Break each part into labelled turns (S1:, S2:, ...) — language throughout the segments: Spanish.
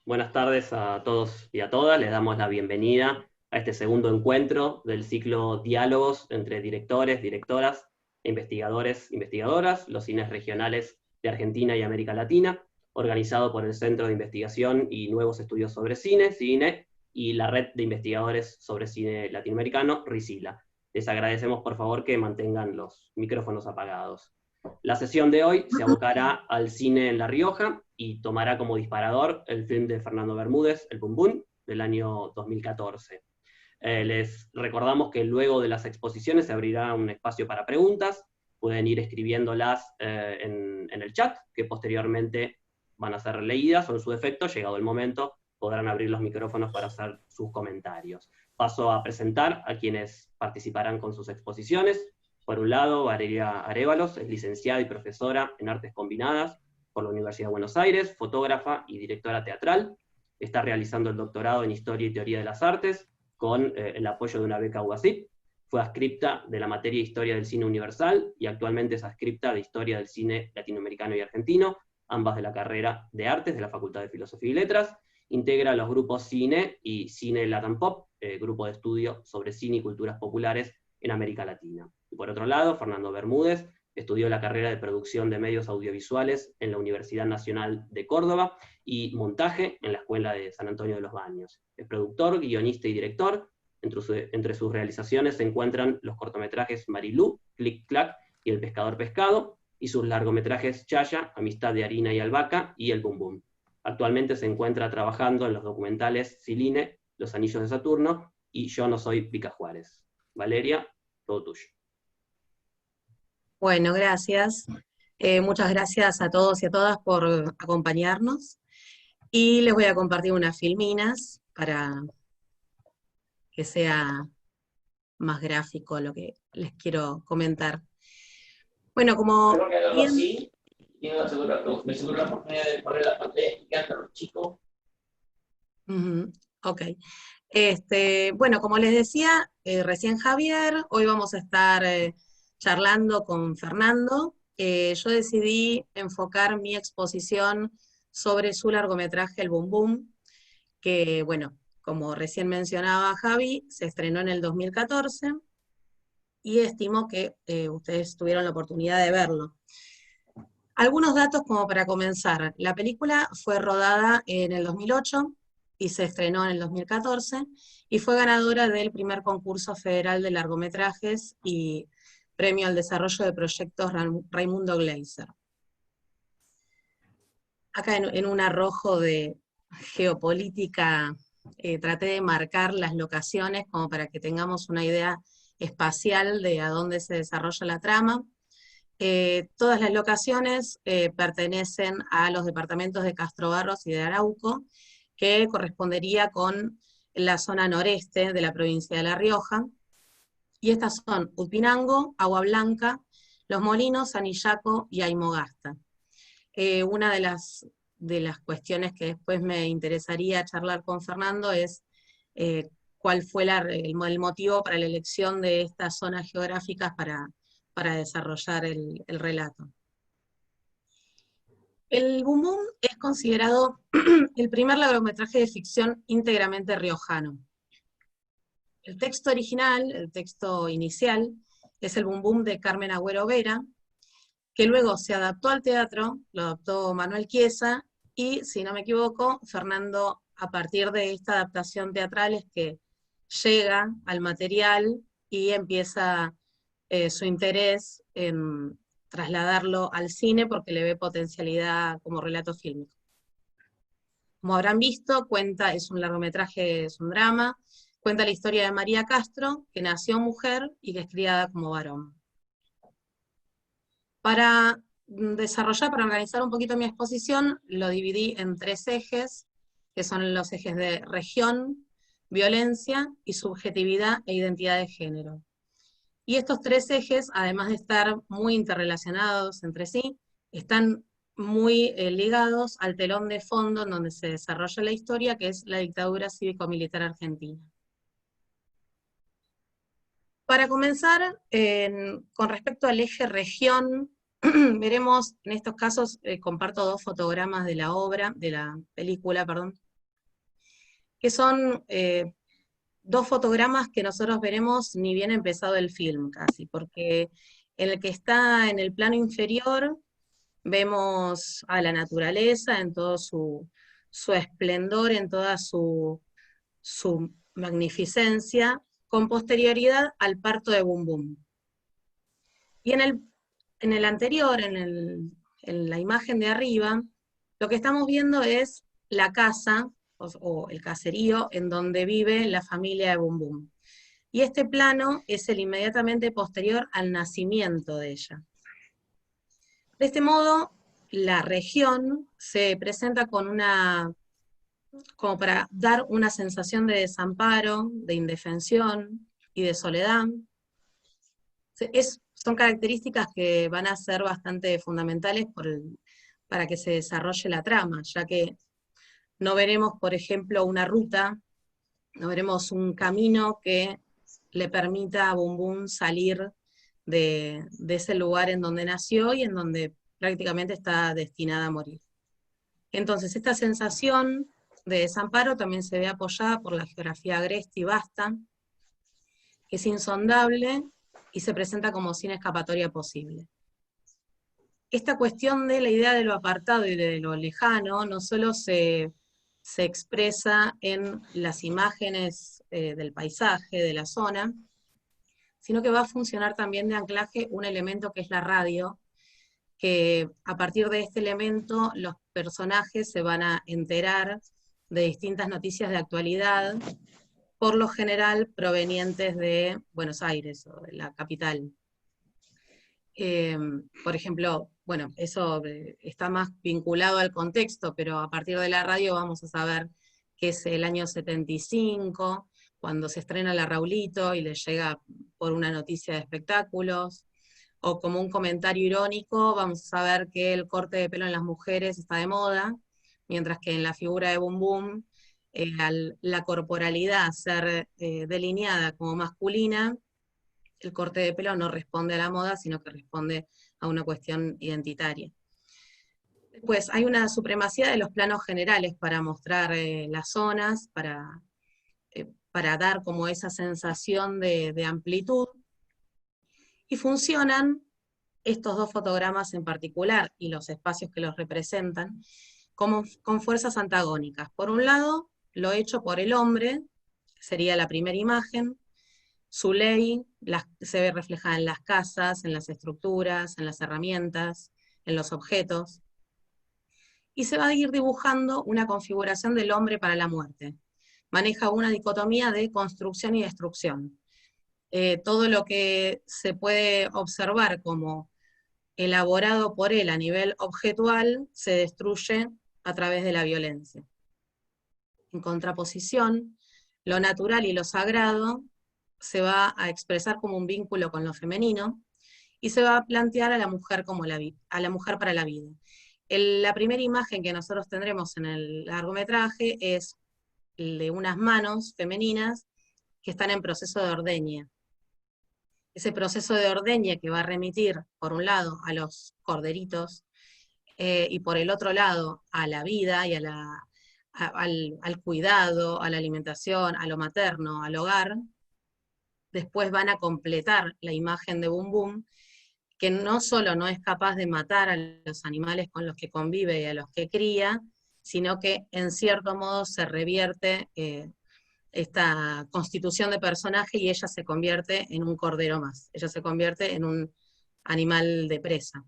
S1: Buenas tardes a todos y a todas. Les damos la bienvenida a este segundo encuentro del ciclo Diálogos entre directores, directoras, investigadores, investigadoras, los cines regionales de Argentina y América Latina, organizado por el Centro de Investigación y Nuevos Estudios sobre Cine, CINE, y la Red de Investigadores sobre Cine Latinoamericano, RICILA. Les agradecemos por favor que mantengan los micrófonos apagados. La sesión de hoy se abocará al cine en La Rioja y tomará como disparador el film de Fernando Bermúdez, El Bum Bum, del año 2014. Les recordamos que luego de las exposiciones se abrirá un espacio para preguntas, pueden ir escribiéndolas en el chat, que posteriormente van a ser leídas, o en su defecto, llegado el momento, podrán abrir los micrófonos para hacer sus comentarios. Paso a presentar a quienes participarán con sus exposiciones. Por un lado, Valeria Arévalos es licenciada y profesora en Artes Combinadas por la Universidad de Buenos Aires, fotógrafa y directora teatral. Está realizando el doctorado en Historia y Teoría de las Artes con el apoyo de una beca UASIP. Fue adscripta de la materia Historia del Cine Universal y actualmente es adscripta de Historia del Cine Latinoamericano y Argentino, ambas de la carrera de Artes de la Facultad de Filosofía y Letras. Integra los grupos Cine y Cine Latam Pop, grupo de estudio sobre cine y culturas populares en América Latina. Y por otro lado, Fernando Bermúdez estudió la carrera de producción de medios audiovisuales en la Universidad Nacional de Córdoba y montaje en la Escuela de San Antonio de los Baños. Es productor, guionista y director. Entre sus realizaciones se encuentran los cortometrajes Marilú, Clic Clac y El Pescador Pescado, y sus largometrajes Chaya, Amistad de Harina y Albahaca y El Bum Bum. Actualmente se encuentra trabajando en los documentales Ciline, Los Anillos de Saturno y Yo no soy Pica Juárez. Valeria, todo tuyo.
S2: Bueno, gracias. Muchas gracias a todos y a todas por acompañarnos. Y les voy a compartir unas filminas para que sea más gráfico lo que les quiero comentar. Bueno, como
S3: Creo que hacerlo
S2: bien,
S3: así, me aseguro la oportunidad de poner la pantalla gigante a los chicos.
S2: ok. Bueno, como les decía recién Javier, hoy vamos a estar charlando con Fernando. Yo decidí enfocar mi exposición sobre su largometraje El Bum Bum, que, bueno, como recién mencionaba Javi, se estrenó en el 2014 y estimo que ustedes tuvieron la oportunidad de verlo. Algunos datos como para comenzar. La película fue rodada en el 2008 y se estrenó en el 2014 y fue ganadora del primer concurso federal de largometrajes y premio al desarrollo de proyectos Raimundo Gleiser. Acá en un arrojo de geopolítica traté de marcar las locaciones como para que tengamos una idea espacial de a dónde se desarrolla la trama. Todas las locaciones pertenecen a los departamentos de Castro Barros y de Arauco, que correspondería con la zona noreste de la provincia de La Rioja, y estas son Upinango, Agua Blanca, Los Molinos, Anillaco y Aymogasta. Una de las cuestiones que después me interesaría charlar con Fernando es cuál fue el motivo para la elección de estas zonas geográficas para desarrollar el relato. El Bum Bum es considerado el primer largometraje de ficción íntegramente riojano. El texto original, el texto inicial, es El Bum Bum de Carmen Agüero Vera, que luego se adaptó al teatro, lo adaptó Manuel Chiesa, y, si no me equivoco, Fernando, a partir de esta adaptación teatral, es que llega al material y empieza su interés en trasladarlo al cine porque le ve potencialidad como relato fílmico. Como habrán visto, es un largometraje, es un drama, cuenta la historia de María Castro, que nació mujer y que es criada como varón. Para organizar un poquito mi exposición, lo dividí en 3 ejes, que son los ejes de región, violencia y subjetividad e identidad de género. Y estos 3 ejes, además de estar muy interrelacionados entre sí, están muy ligados al telón de fondo en donde se desarrolla la historia, que es la dictadura cívico-militar argentina. Para comenzar, con respecto al eje región, veremos, en estos casos, comparto 2 fotogramas de la obra, de la película, perdón. que son dos fotogramas que nosotros veremos ni bien empezado el film casi, porque en el que está en el plano inferior vemos a la naturaleza en todo su esplendor, en toda su magnificencia, con posterioridad al parto de Bum Bum. Y en el anterior, en la imagen de arriba, lo que estamos viendo es la casa, o el caserío, en donde vive la familia de Bum Bum. Y este plano es el inmediatamente posterior al nacimiento de ella. De este modo, la región se presenta como para dar una sensación de desamparo, de indefensión y de soledad. Son características que van a ser bastante fundamentales para que se desarrolle la trama, ya que no veremos, por ejemplo, una ruta, no veremos un camino que le permita a Bum Bum salir de ese lugar en donde nació y en donde prácticamente está destinada a morir. Entonces, esta sensación de desamparo también se ve apoyada por la geografía agreste y vasta, que es insondable y se presenta como sin escapatoria posible. Esta cuestión de la idea de lo apartado y de lo lejano no solo se expresa en las imágenes del paisaje, de la zona, sino que va a funcionar también de anclaje un elemento que es la radio, que a partir de este elemento los personajes se van a enterar de distintas noticias de actualidad, por lo general provenientes de Buenos Aires, o de la capital. Por ejemplo, bueno, eso está más vinculado al contexto, pero a partir de la radio vamos a saber que es el año 75, cuando se estrena la Raulito y le llega por una noticia de espectáculos, o como un comentario irónico, vamos a saber que el corte de pelo en las mujeres está de moda, mientras que en la figura de Bum Bum, la corporalidad ser delineada como masculina, el corte de pelo no responde a la moda, sino que responde a una cuestión identitaria. Pues hay una supremacía de los planos generales para mostrar las zonas, para dar como esa sensación de amplitud, y funcionan estos dos fotogramas en particular, y los espacios que los representan, con fuerzas antagónicas. Por un lado, lo hecho por el hombre, sería la primera imagen, su ley se ve reflejada en las casas, en las estructuras, en las herramientas, en los objetos, y se va a ir dibujando una configuración del hombre para la muerte. Maneja una dicotomía de construcción y destrucción. Todo lo que se puede observar como elaborado por él a nivel objetual se destruye a través de la violencia. En contraposición, lo natural y lo sagrado se va a expresar como un vínculo con lo femenino, y se va a plantear a la mujer como a la mujer para la vida. La primera imagen que nosotros tendremos en el largometraje es de unas manos femeninas que están en proceso de ordeña. Ese proceso de ordeña que va a remitir, por un lado, a los corderitos, y por el otro lado, a la vida y al cuidado, a la alimentación, a lo materno, al hogar. Después van a completar la imagen de Bum Bum, que no solo no es capaz de matar a los animales con los que convive y a los que cría, sino que en cierto modo se revierte esta constitución de personaje y ella se convierte en un cordero más, ella se convierte en un animal de presa.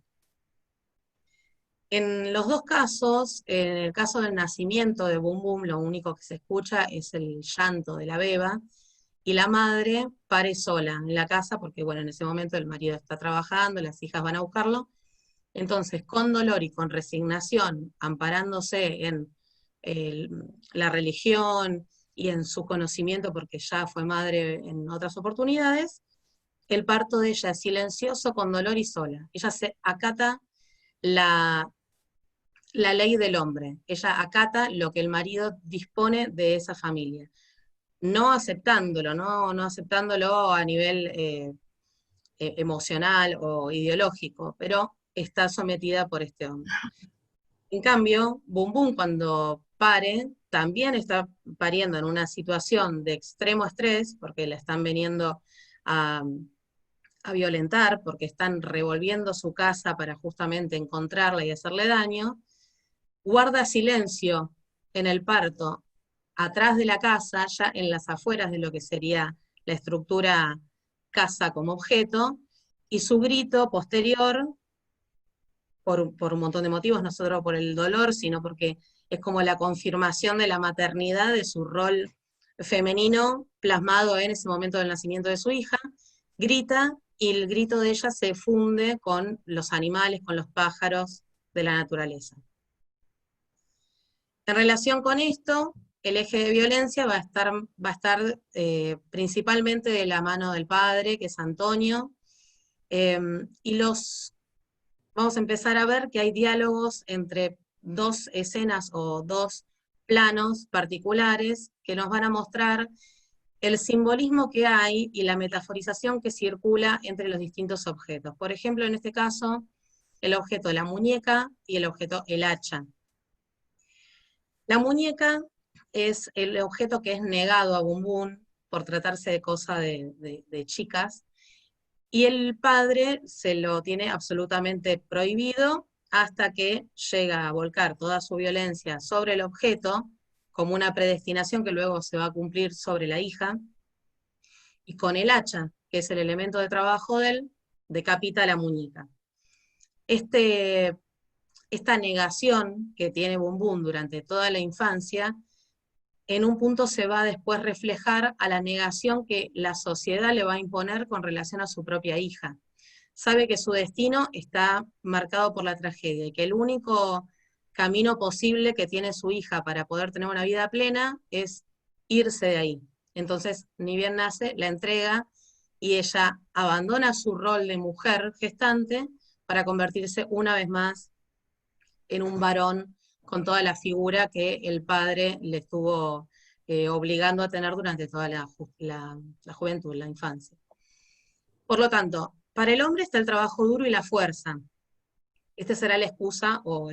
S2: En los dos casos, en el caso del nacimiento de Bum Bum, lo único que se escucha es el llanto de la beba, y la madre pare sola en la casa, porque bueno, en ese momento el marido está trabajando, las hijas van a buscarlo. Entonces, con dolor y con resignación, amparándose en la religión y en su conocimiento, porque ya fue madre en otras oportunidades, el parto de ella es silencioso, con dolor y sola. Ella se acata la ley del hombre, ella acata lo que el marido dispone de esa familia, no aceptándolo, no aceptándolo a nivel emocional o ideológico, pero está sometida por este hombre. En cambio, Bum Bum, cuando pare, también está pariendo en una situación de extremo estrés, porque la están viniendo a, a violentar, porque están revolviendo su casa para justamente encontrarla y hacerle daño, guarda silencio en el parto, atrás de la casa, ya en las afueras de lo que sería la estructura casa como objeto, y su grito posterior, por un montón de motivos, no solo por el dolor, sino porque es como la confirmación de la maternidad, de su rol femenino plasmado en ese momento del nacimiento de su hija, grita, y el grito de ella se funde con los animales, con los pájaros de la naturaleza. En relación con esto, el eje de violencia va a estar principalmente de la mano del padre, que es Antonio, y vamos a empezar a ver que hay diálogos entre dos escenas o dos planos particulares que nos van a mostrar el simbolismo que hay y la metaforización que circula entre los distintos objetos. Por ejemplo, en este caso, el objeto la muñeca y el objeto el hacha. La muñeca es el objeto que es negado a Bumbum por tratarse de cosa de chicas, y el padre se lo tiene absolutamente prohibido hasta que llega a volcar toda su violencia sobre el objeto, como una predestinación que luego se va a cumplir sobre la hija, y con el hacha, que es el elemento de trabajo de él, decapita a la muñeca. Esta negación que tiene Bumbum durante toda la infancia, en un punto se va a después reflejar a la negación que la sociedad le va a imponer con relación a su propia hija. Sabe que su destino está marcado por la tragedia y que el único camino posible que tiene su hija para poder tener una vida plena es irse de ahí. Entonces, ni bien nace, la entrega y ella abandona su rol de mujer gestante para convertirse una vez más en un varón con toda la figura que el padre le estuvo obligando a tener durante toda la juventud, la infancia. Por lo tanto, para el hombre está el trabajo duro y la fuerza. Esta será la excusa o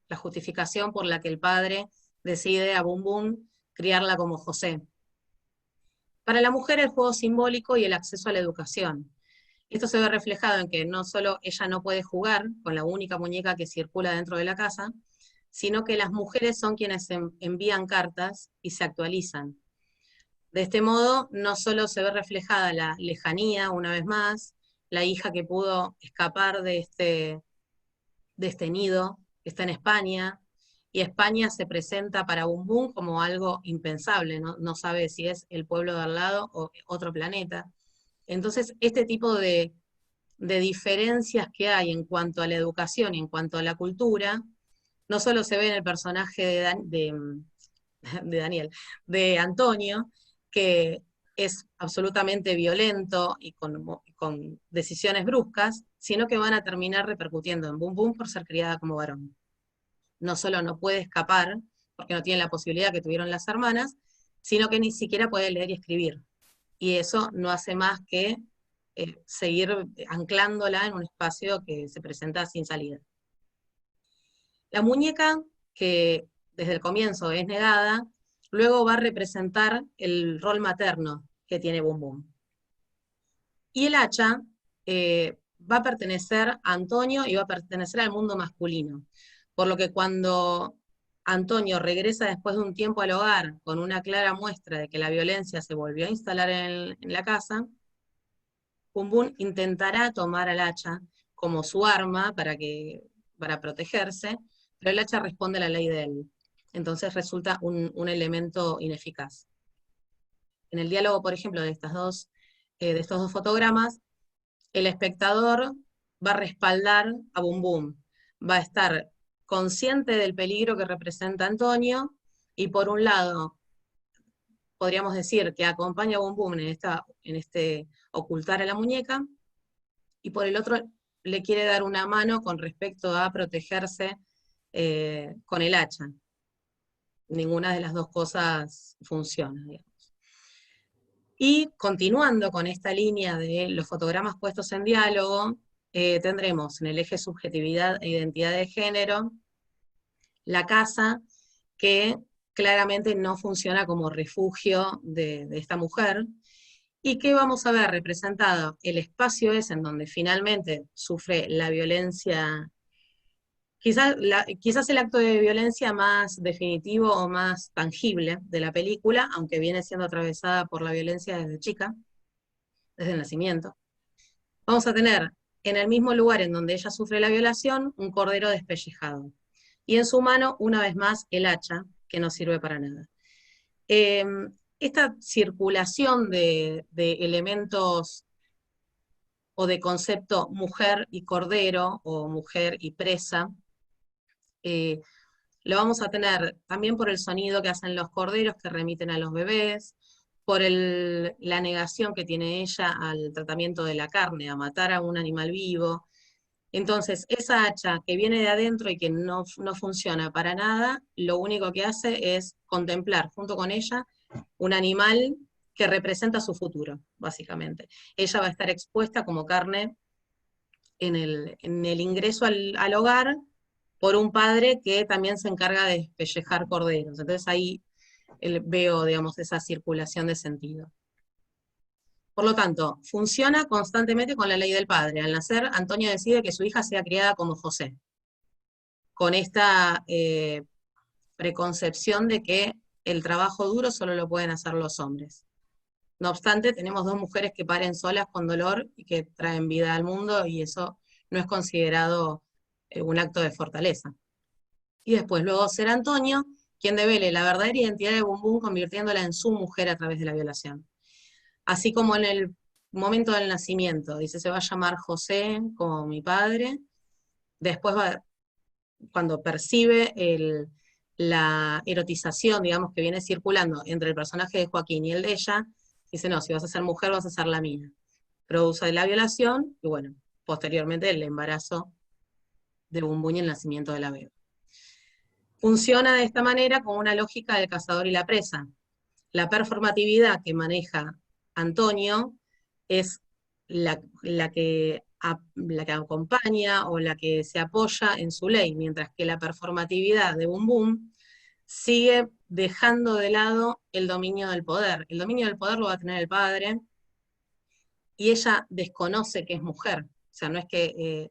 S2: la justificación por la que el padre decide a Bumbum criarla como José. Para la mujer el juego simbólico y el acceso a la educación. Esto se ve reflejado en que no solo ella no puede jugar con la única muñeca que circula dentro de la casa, sino que las mujeres son quienes envían cartas y se actualizan. De este modo, no solo se ve reflejada la lejanía, una vez más, la hija que pudo escapar de este nido, que está en España, y España se presenta para Bumbum como algo impensable, no sabe si es el pueblo de al lado o otro planeta. Entonces, este tipo de diferencias que hay en cuanto a la educación y en cuanto a la cultura, no solo se ve en el personaje de Antonio, que es absolutamente violento y con decisiones bruscas, sino que van a terminar repercutiendo en Bumbum por ser criada como varón. No solo no puede escapar, porque no tiene la posibilidad que tuvieron las hermanas, sino que ni siquiera puede leer y escribir. Y eso no hace más que seguir anclándola en un espacio que se presenta sin salida. La muñeca, que desde el comienzo es negada, luego va a representar el rol materno que tiene Bumbum. Y el hacha va a pertenecer a Antonio y va a pertenecer al mundo masculino. Por lo que cuando Antonio regresa después de un tiempo al hogar con una clara muestra de que la violencia se volvió a instalar en la casa, Bumbum intentará tomar al hacha como su arma para protegerse, pero el hacha responde a la ley de él. Entonces resulta un elemento ineficaz. En el diálogo, por ejemplo, de estos dos fotogramas, el espectador va a respaldar a Bumbum, va a estar consciente del peligro que representa Antonio, y por un lado, podríamos decir que acompaña a Bumbum en este ocultar a la muñeca, y por el otro le quiere dar una mano con respecto a protegerse con el hacha. Ninguna de las dos cosas funciona, digamos. Y continuando con esta línea de los fotogramas puestos en diálogo, tendremos en el eje subjetividad e identidad de género la casa que claramente no funciona como refugio de esta mujer. ¿Y qué vamos a ver representado? El espacio es en donde finalmente sufre la violencia, quizás el acto de violencia más definitivo o más tangible de la película, aunque viene siendo atravesada por la violencia desde chica, desde el nacimiento. Vamos a tener en el mismo lugar en donde ella sufre la violación, un cordero despellejado. Y en su mano, una vez más, el hacha, que no sirve para nada. Esta circulación de elementos o de concepto mujer y cordero, o mujer y presa, lo vamos a tener también por el sonido que hacen los corderos que remiten a los bebés, por la negación que tiene ella al tratamiento de la carne, a matar a un animal vivo. Entonces, esa hacha que viene de adentro y que no funciona para nada, lo único que hace es contemplar junto con ella un animal que representa su futuro, básicamente. Ella va a estar expuesta como carne en el ingreso al hogar por un padre que también se encarga de despellejar corderos. Entonces ahí veo, digamos, esa circulación de sentido. Por lo tanto, funciona constantemente con la ley del padre. Al nacer, Antonio decide que su hija sea criada como José, con esta preconcepción de que el trabajo duro solo lo pueden hacer los hombres. No obstante, tenemos dos mujeres que paren solas con dolor y que traen vida al mundo, y eso no es considerado un acto de fortaleza. Y después, luego, ser Antonio quien devele la verdadera identidad de Bum Bum, convirtiéndola en su mujer a través de la violación. Así como en el momento del nacimiento, dice, se va a llamar José como mi padre. Después, cuando percibe la erotización, digamos, que viene circulando entre el personaje de Joaquín y el de ella, dice, no, si vas a ser mujer, vas a ser la mía. Produce la violación, y bueno, posteriormente el embarazo de Bum Bum y el nacimiento de la bebé. Funciona de esta manera como una lógica del cazador y la presa. La performatividad que maneja Antonio es la que acompaña o la que se apoya en su ley, mientras que la performatividad de Bum Bum sigue dejando de lado el dominio del poder. El dominio del poder lo va a tener el padre, y ella desconoce que es mujer. O sea, no es que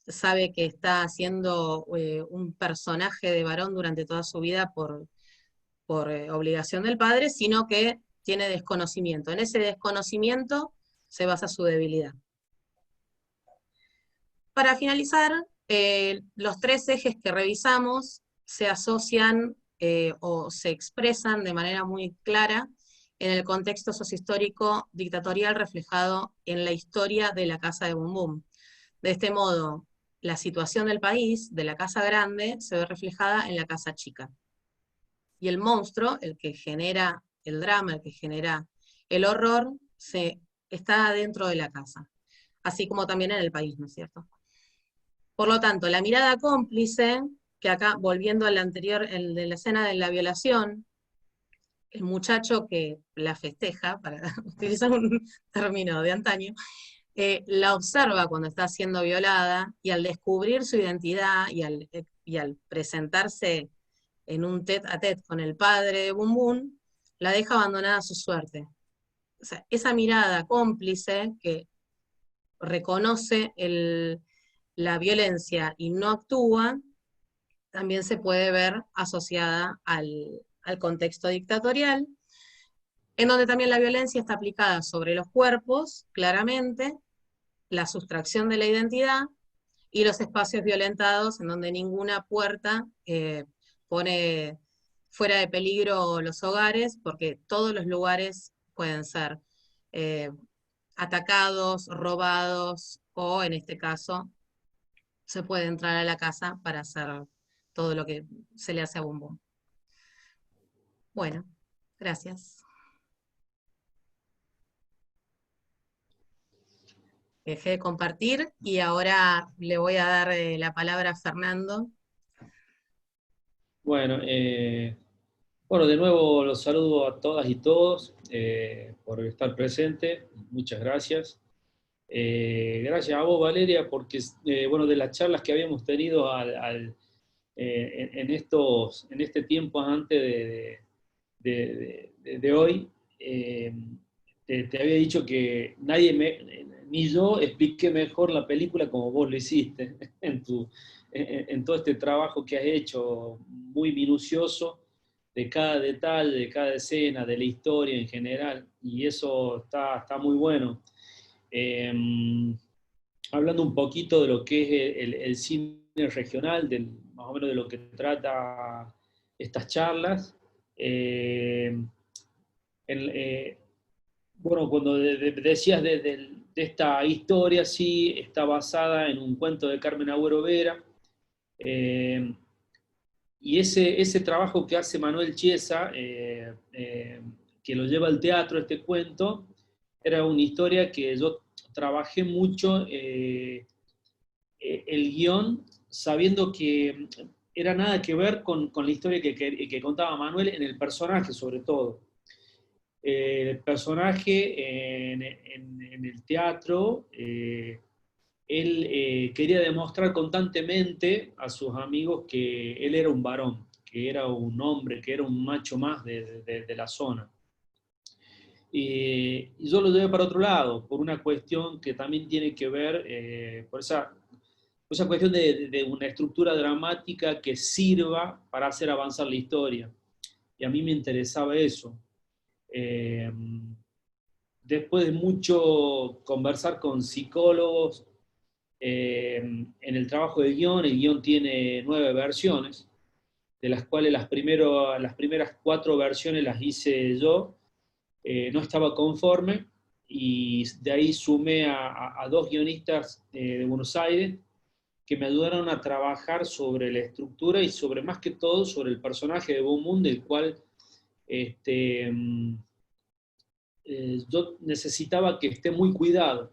S2: sabe que está haciendo un personaje de varón durante toda su vida por obligación del padre, sino que tiene desconocimiento. En ese desconocimiento se basa su debilidad. Para finalizar, los tres ejes que revisamos se asocian o se expresan de manera muy clara en el contexto sociohistórico dictatorial reflejado en la historia de la Casa de Bum Bum. De este modo, la situación del país, de la Casa Grande, se ve reflejada en la Casa Chica. Y el monstruo, el que genera el drama, el que genera el horror, está dentro de la casa, así como también en el país, ¿no es cierto? Por lo tanto, la mirada cómplice, que acá, volviendo al anterior, el de la escena de la violación, el muchacho que la festeja, para utilizar un término de antaño, la observa cuando está siendo violada, y al descubrir su identidad y al presentarse en un tête-à-tête con el padre de Bum Bum, la deja abandonada a su suerte. O sea, esa mirada cómplice que reconoce la violencia y no actúa, también se puede ver asociada al contexto dictatorial, en donde también la violencia está aplicada sobre los cuerpos, claramente, la sustracción de la identidad, y los espacios violentados, en donde ninguna puerta pone fuera de peligro los hogares, porque todos los lugares pueden ser atacados, robados, o en este caso, se puede entrar a la casa para hacer todo lo que se le hace a Bum Bum. Bueno, gracias. Dejé de compartir y ahora le voy a dar la palabra a Fernando.
S4: Bueno, bueno, de nuevo los saludo a todas y todos por estar presente. Muchas gracias. Gracias a vos, Valeria, porque bueno, de las charlas que habíamos tenido en este tiempo antes de hoy, te había dicho que ni yo expliqué mejor la película como vos lo hiciste en todo este trabajo que has hecho, muy minucioso, de cada detalle, de cada escena, de la historia en general, y eso está muy bueno. Hablando un poquito de lo que es el cine regional, más o menos de lo que trata estas charlas, bueno, cuando decías de esta historia, sí, está basada en un cuento de Carmen Agüero Vera, y ese trabajo que hace Manuel Chiesa, que lo lleva al teatro, este cuento, era una historia que yo trabajé mucho, el guión, sabiendo que era nada que ver con la historia que contaba Manuel en el personaje, sobre todo. El personaje en el teatro, él quería demostrar constantemente a sus amigos que él era un varón, que era un hombre, que era un macho más de la zona. Y yo lo llevé para otro lado, por una cuestión que también tiene que ver, por esa cuestión de una estructura dramática que sirva para hacer avanzar la historia. Y a mí me interesaba eso. Después de mucho conversar con psicólogos, en el trabajo del guión, el guión tiene 9 versiones, de las cuales las primeras 4 versiones las hice yo, no estaba conforme, y de ahí sumé a 2 guionistas de Buenos Aires, que me ayudaron a trabajar sobre la estructura y sobre, más que todo, sobre el personaje de Boom Moon, del cual yo necesitaba que esté muy cuidado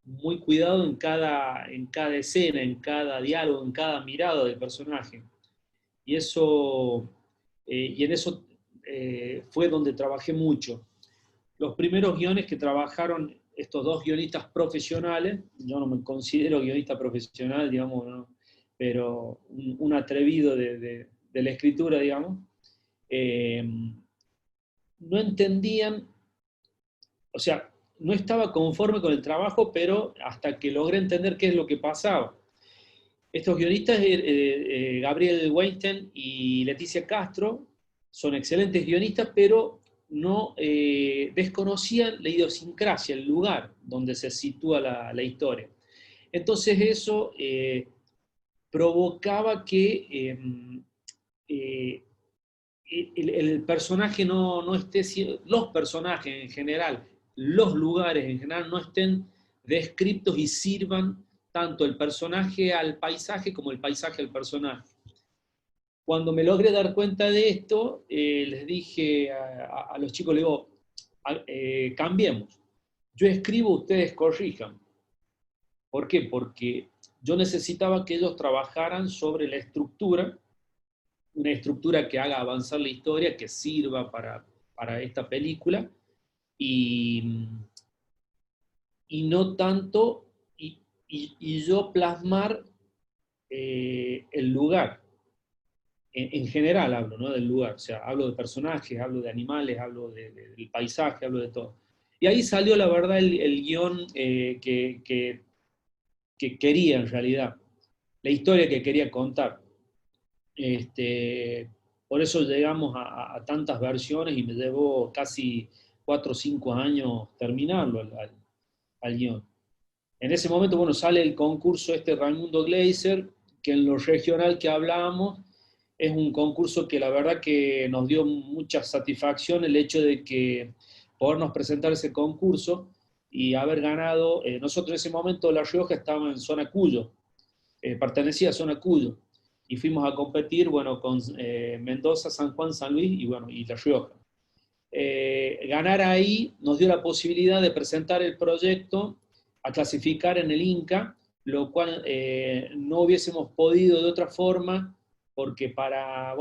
S4: en cada escena, en cada diálogo, en cada mirada del personaje. Y en eso fue donde trabajé mucho. Los primeros guiones que trabajaron estos 2 guionistas profesionales, yo no me considero guionista profesional, digamos, ¿no? Pero un atrevido de la escritura, digamos, no entendían, o sea, no estaba conforme con el trabajo, pero hasta que logré entender qué es lo que pasaba. Estos guionistas, Gabriel Weinstein y Leticia Castro, son excelentes guionistas, pero no desconocían la idiosincrasia, el lugar donde se sitúa la historia. Entonces eso provocaba que el personaje no esté, los personajes en general, los lugares en general no estén descriptos y sirvan tanto el personaje al paisaje como el paisaje al personaje. Cuando me logré dar cuenta de esto, les dije a los chicos, les digo, cambiemos. Yo escribo, ustedes corrijan. ¿Por qué? Porque yo necesitaba que ellos trabajaran sobre la estructura, una estructura que haga avanzar la historia, que sirva para esta película, y no tanto, y yo plasmar el lugar. En general hablo, ¿no? Del lugar, o sea, hablo de personajes, hablo de animales, hablo del paisaje, hablo de todo. Y ahí salió, la verdad, el guión que quería en realidad, la historia que quería contar. Por eso llegamos a tantas versiones y me llevó casi 4 o 5 años terminarlo al guión. En ese momento, bueno, sale el concurso Raimundo Gleiser, que en lo regional que hablábamos, es un concurso que la verdad que nos dio mucha satisfacción el hecho de que podernos presentar ese concurso y haber ganado. Nosotros en ese momento La Rioja estaba en zona Cuyo, pertenecía a zona Cuyo, y fuimos a competir, bueno, con Mendoza, San Juan, San Luis y La Rioja. Ganar ahí nos dio la posibilidad de presentar el proyecto a clasificar en el INCA, lo cual no hubiésemos podido de otra forma, porque para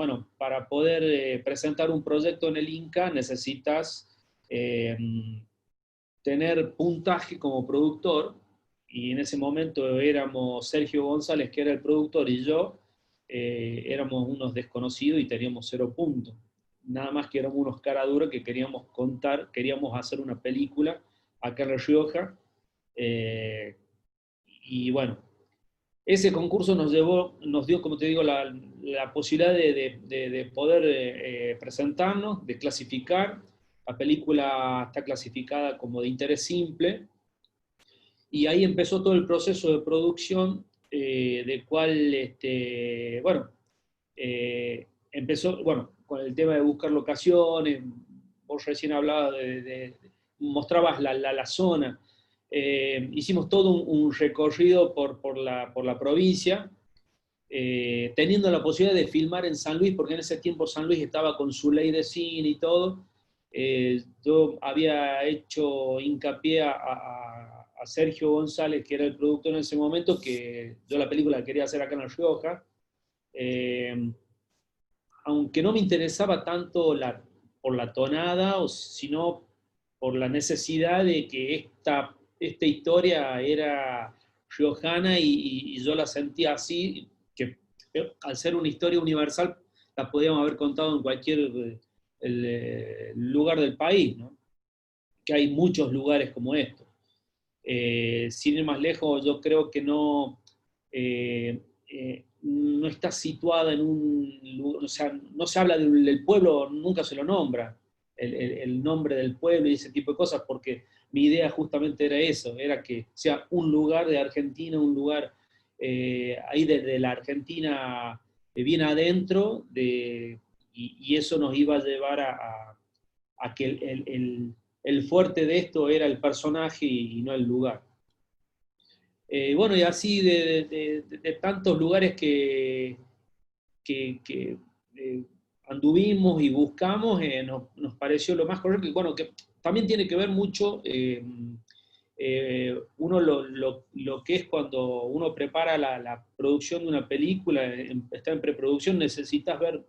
S4: poder presentar un proyecto en el INCA necesitas tener puntaje como productor, y en ese momento éramos Sergio González, que era el productor, y yo, éramos unos desconocidos y teníamos 0 puntos. Nada más que éramos unos caraduros que queríamos queríamos hacer una película acá en La Rioja. Y bueno, ese concurso nos dio, como te digo, la posibilidad de poder presentarnos, de clasificar. La película está clasificada como de interés simple, y ahí empezó todo el proceso de producción, del cual, empezó, con el tema de buscar locaciones. Vos recién hablabas mostrabas la zona. Hicimos todo un recorrido por la provincia, teniendo la posibilidad de filmar en San Luis, porque en ese tiempo San Luis estaba con su ley de cine y todo. Yo había hecho hincapié a Sergio González, que era el productor en ese momento, que yo la película la quería hacer acá en La Rioja, aunque no me interesaba tanto por la tonada, sino por la necesidad de que esta historia era riojana, y yo la sentía así, que al ser una historia universal la podíamos haber contado en cualquier lugar del país, ¿no? Que hay muchos lugares como estos. Sin ir más lejos, yo creo que no está situada en un lugar, o sea, no se habla del pueblo, nunca se lo nombra, el nombre del pueblo y ese tipo de cosas, porque mi idea justamente era eso, era que sea un lugar de Argentina, un lugar ahí de la Argentina bien adentro, y eso nos iba a llevar a que el fuerte de esto era el personaje y no el lugar. Bueno, y así de tantos lugares que anduvimos y buscamos, nos pareció lo más correcto. Y bueno, que también tiene que ver mucho uno lo que es cuando uno prepara la producción de una película, está en preproducción, necesitas ver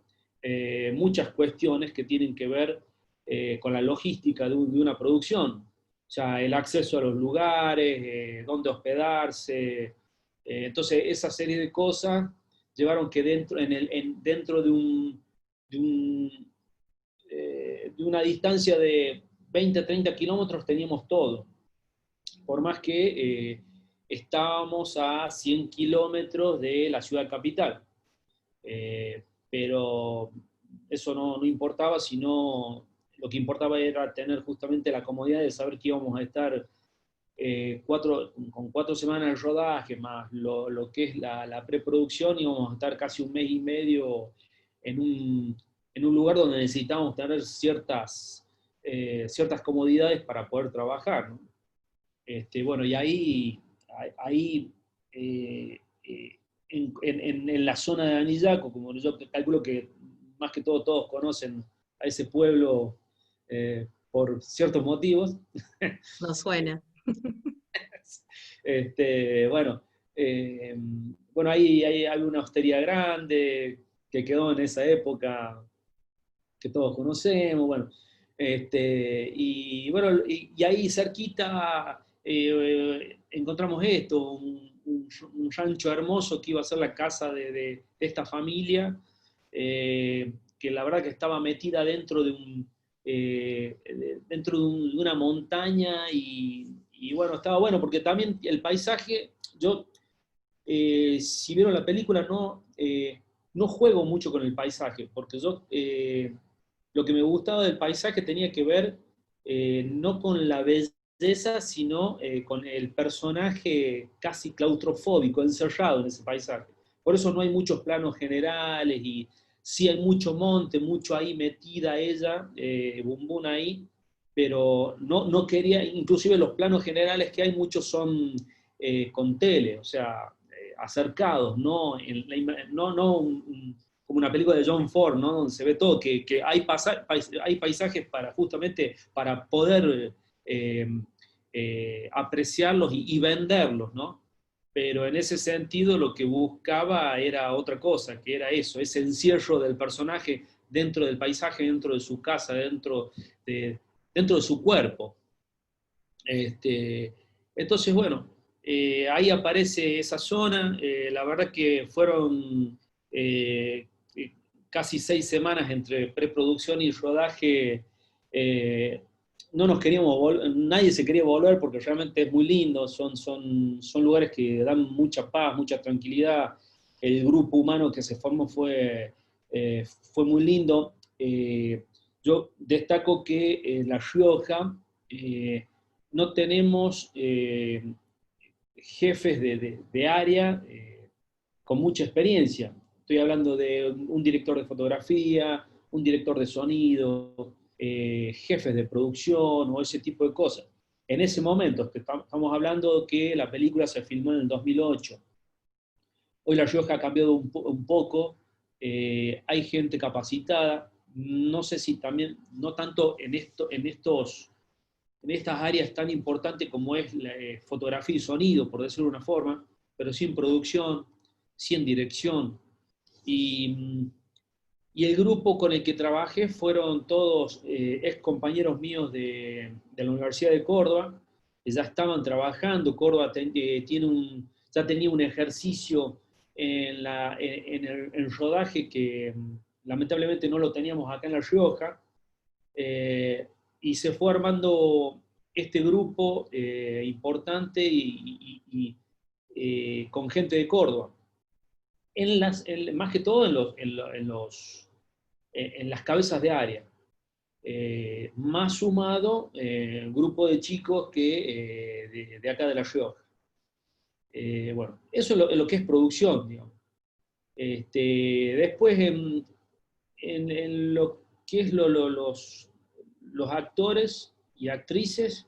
S4: muchas cuestiones que tienen que ver con la logística de una producción. O sea, el acceso a los lugares, dónde hospedarse. Entonces, esa serie de cosas llevaron que dentro de una distancia de 20, 30 kilómetros teníamos todo. Por más que estábamos a 100 kilómetros de la ciudad capital. Pero eso no importaba, sino lo que importaba era tener justamente la comodidad de saber que íbamos a estar con 4 semanas de rodaje, más lo que es la preproducción, íbamos a estar casi 1 mes y medio en un lugar donde necesitábamos tener ciertas comodidades para poder trabajar, ¿no? Bueno, y ahí en la zona de Anillaco, como yo calculo que más que todo todos conocen a ese pueblo por ciertos motivos.
S2: No suena.
S4: Bueno, ahí hay una hostería grande que quedó en esa época que todos conocemos, bueno. Y ahí cerquita encontramos esto, un rancho hermoso que iba a ser la casa de esta familia, que la verdad que estaba metida dentro de una montaña, y bueno, estaba bueno, porque también el paisaje, si vieron la película, no juego mucho con el paisaje, porque lo que me gustaba del paisaje tenía que ver no con la belleza, sino con el personaje casi claustrofóbico, encerrado en ese paisaje. Por eso no hay muchos planos generales, y sí hay mucho monte, mucho ahí metida ella, Bumbún ahí, pero no quería, inclusive los planos generales que hay, muchos son con tele, o sea, acercados, no como una película de John Ford, ¿no? Donde se ve todo, que hay paisajes justamente para poder apreciarlos y venderlos, ¿no? Pero en ese sentido lo que buscaba era otra cosa, que era eso, ese encierro del personaje dentro del paisaje, dentro de su casa, dentro de su cuerpo. Entonces, bueno, ahí aparece esa zona. La verdad que fueron casi 6 semanas entre preproducción y rodaje, no nos queríamos nadie se quería volver porque realmente es muy lindo, son lugares que dan mucha paz, mucha tranquilidad. El grupo humano que se formó fue muy lindo. Yo destaco que en La Rioja no tenemos jefes de área con mucha experiencia. Estoy hablando de un director de fotografía, un director de sonido, jefes de producción o ese tipo de cosas. En ese momento, estamos hablando que la película se filmó en el 2008. Hoy La Rioja ha cambiado un poco, hay gente capacitada, no sé si también, no tanto en estas áreas tan importantes como es la fotografía y sonido, por decirlo de una forma, pero sí en producción, sí en dirección. Y el grupo con el que trabajé fueron todos ex compañeros míos de la Universidad de Córdoba, que ya estaban trabajando. Córdoba ya tenía un ejercicio en el rodaje que lamentablemente no lo teníamos acá en La Rioja, y se fue armando este grupo importante y con gente de Córdoba. Más que todo en las cabezas de área. Más sumado el grupo de chicos que de acá de La Rioja. Bueno, eso es lo que es producción, digamos. Después, en lo que es los actores y actrices,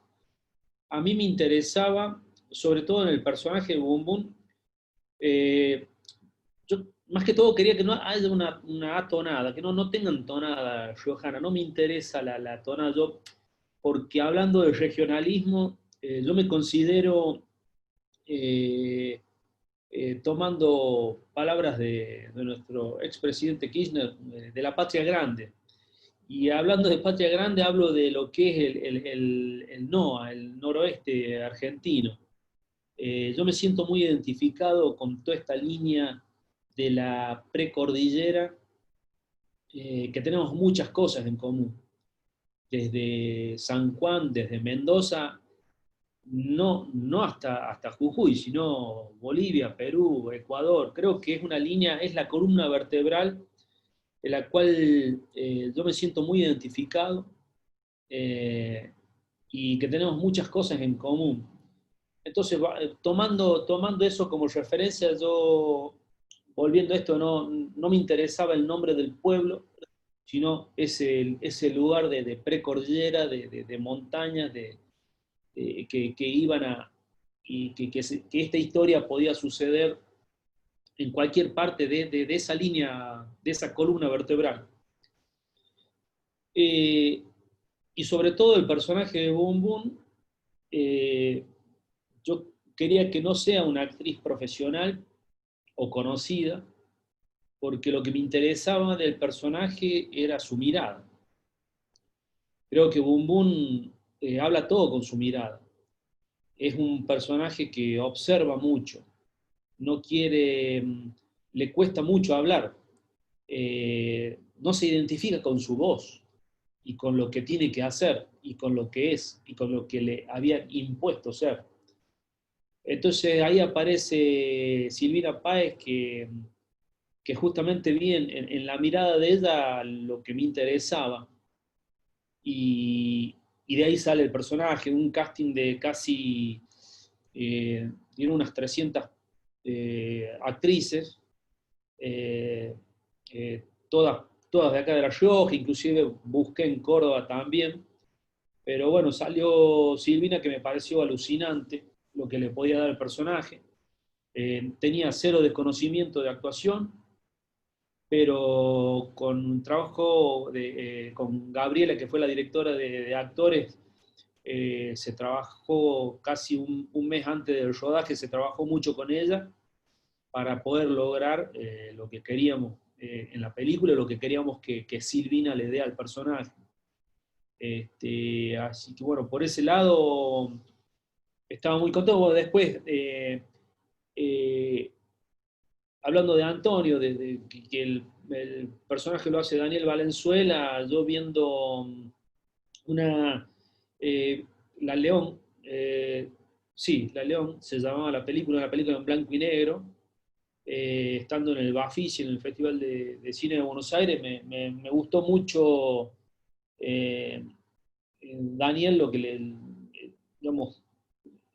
S4: a mí me interesaba, sobre todo en el personaje de Boom Boom, yo más que todo quería que no haya una tonada, que no tengan tonada riojana, no me interesa la tonada, porque hablando de regionalismo, yo me considero, tomando palabras de nuestro expresidente Kirchner, de la patria grande. Y hablando de patria grande, hablo de lo que es el NOA, el noroeste argentino. Yo me siento muy identificado con toda esta línea de la precordillera, que tenemos muchas cosas en común. Desde San Juan, desde Mendoza, no hasta Jujuy, sino Bolivia, Perú, Ecuador. Creo que es una línea, es la columna vertebral de la cual yo me siento muy identificado, y que tenemos muchas cosas en común. Entonces, tomando eso como referencia, yo, volviendo a esto, no me interesaba el nombre del pueblo, sino ese lugar de precordillera, de montañas, que iban y que esta historia podía suceder en cualquier parte de esa línea, de esa columna vertebral. Y sobre todo el personaje de Boom Boom, yo quería que no sea una actriz profesional o conocida, porque lo que me interesaba del personaje era su mirada. Creo que Boom Boom habla todo con su mirada. Es un personaje que observa mucho, no quiere, le cuesta mucho hablar, no se identifica con su voz y con lo que tiene que hacer y con lo que es y con lo que le habían impuesto ser. Entonces ahí aparece Silvina Páez, que justamente vi en la mirada de ella lo que me interesaba, y de ahí sale el personaje, un casting de casi, tiene unas 300 actrices, todas de acá de La Rioja, inclusive busqué en Córdoba también, pero bueno, salió Silvina, que me pareció alucinante lo que le podía dar el personaje. Tenía cero desconocimiento de actuación, pero con un trabajo con Gabriela, que fue la directora de actores, se trabajó casi un mes antes del rodaje, se trabajó mucho con ella para poder lograr lo que queríamos en la película, lo que queríamos que Silvina le dé al personaje. Así que bueno, por ese lado estaba muy contento. Después, hablando de Antonio, que el personaje lo hace Daniel Valenzuela, yo viendo una, La León, sí, La León se llamaba la película, una película en blanco y negro, estando en el Bafisi, en el Festival de Cine de Buenos Aires, me gustó mucho Daniel digamos,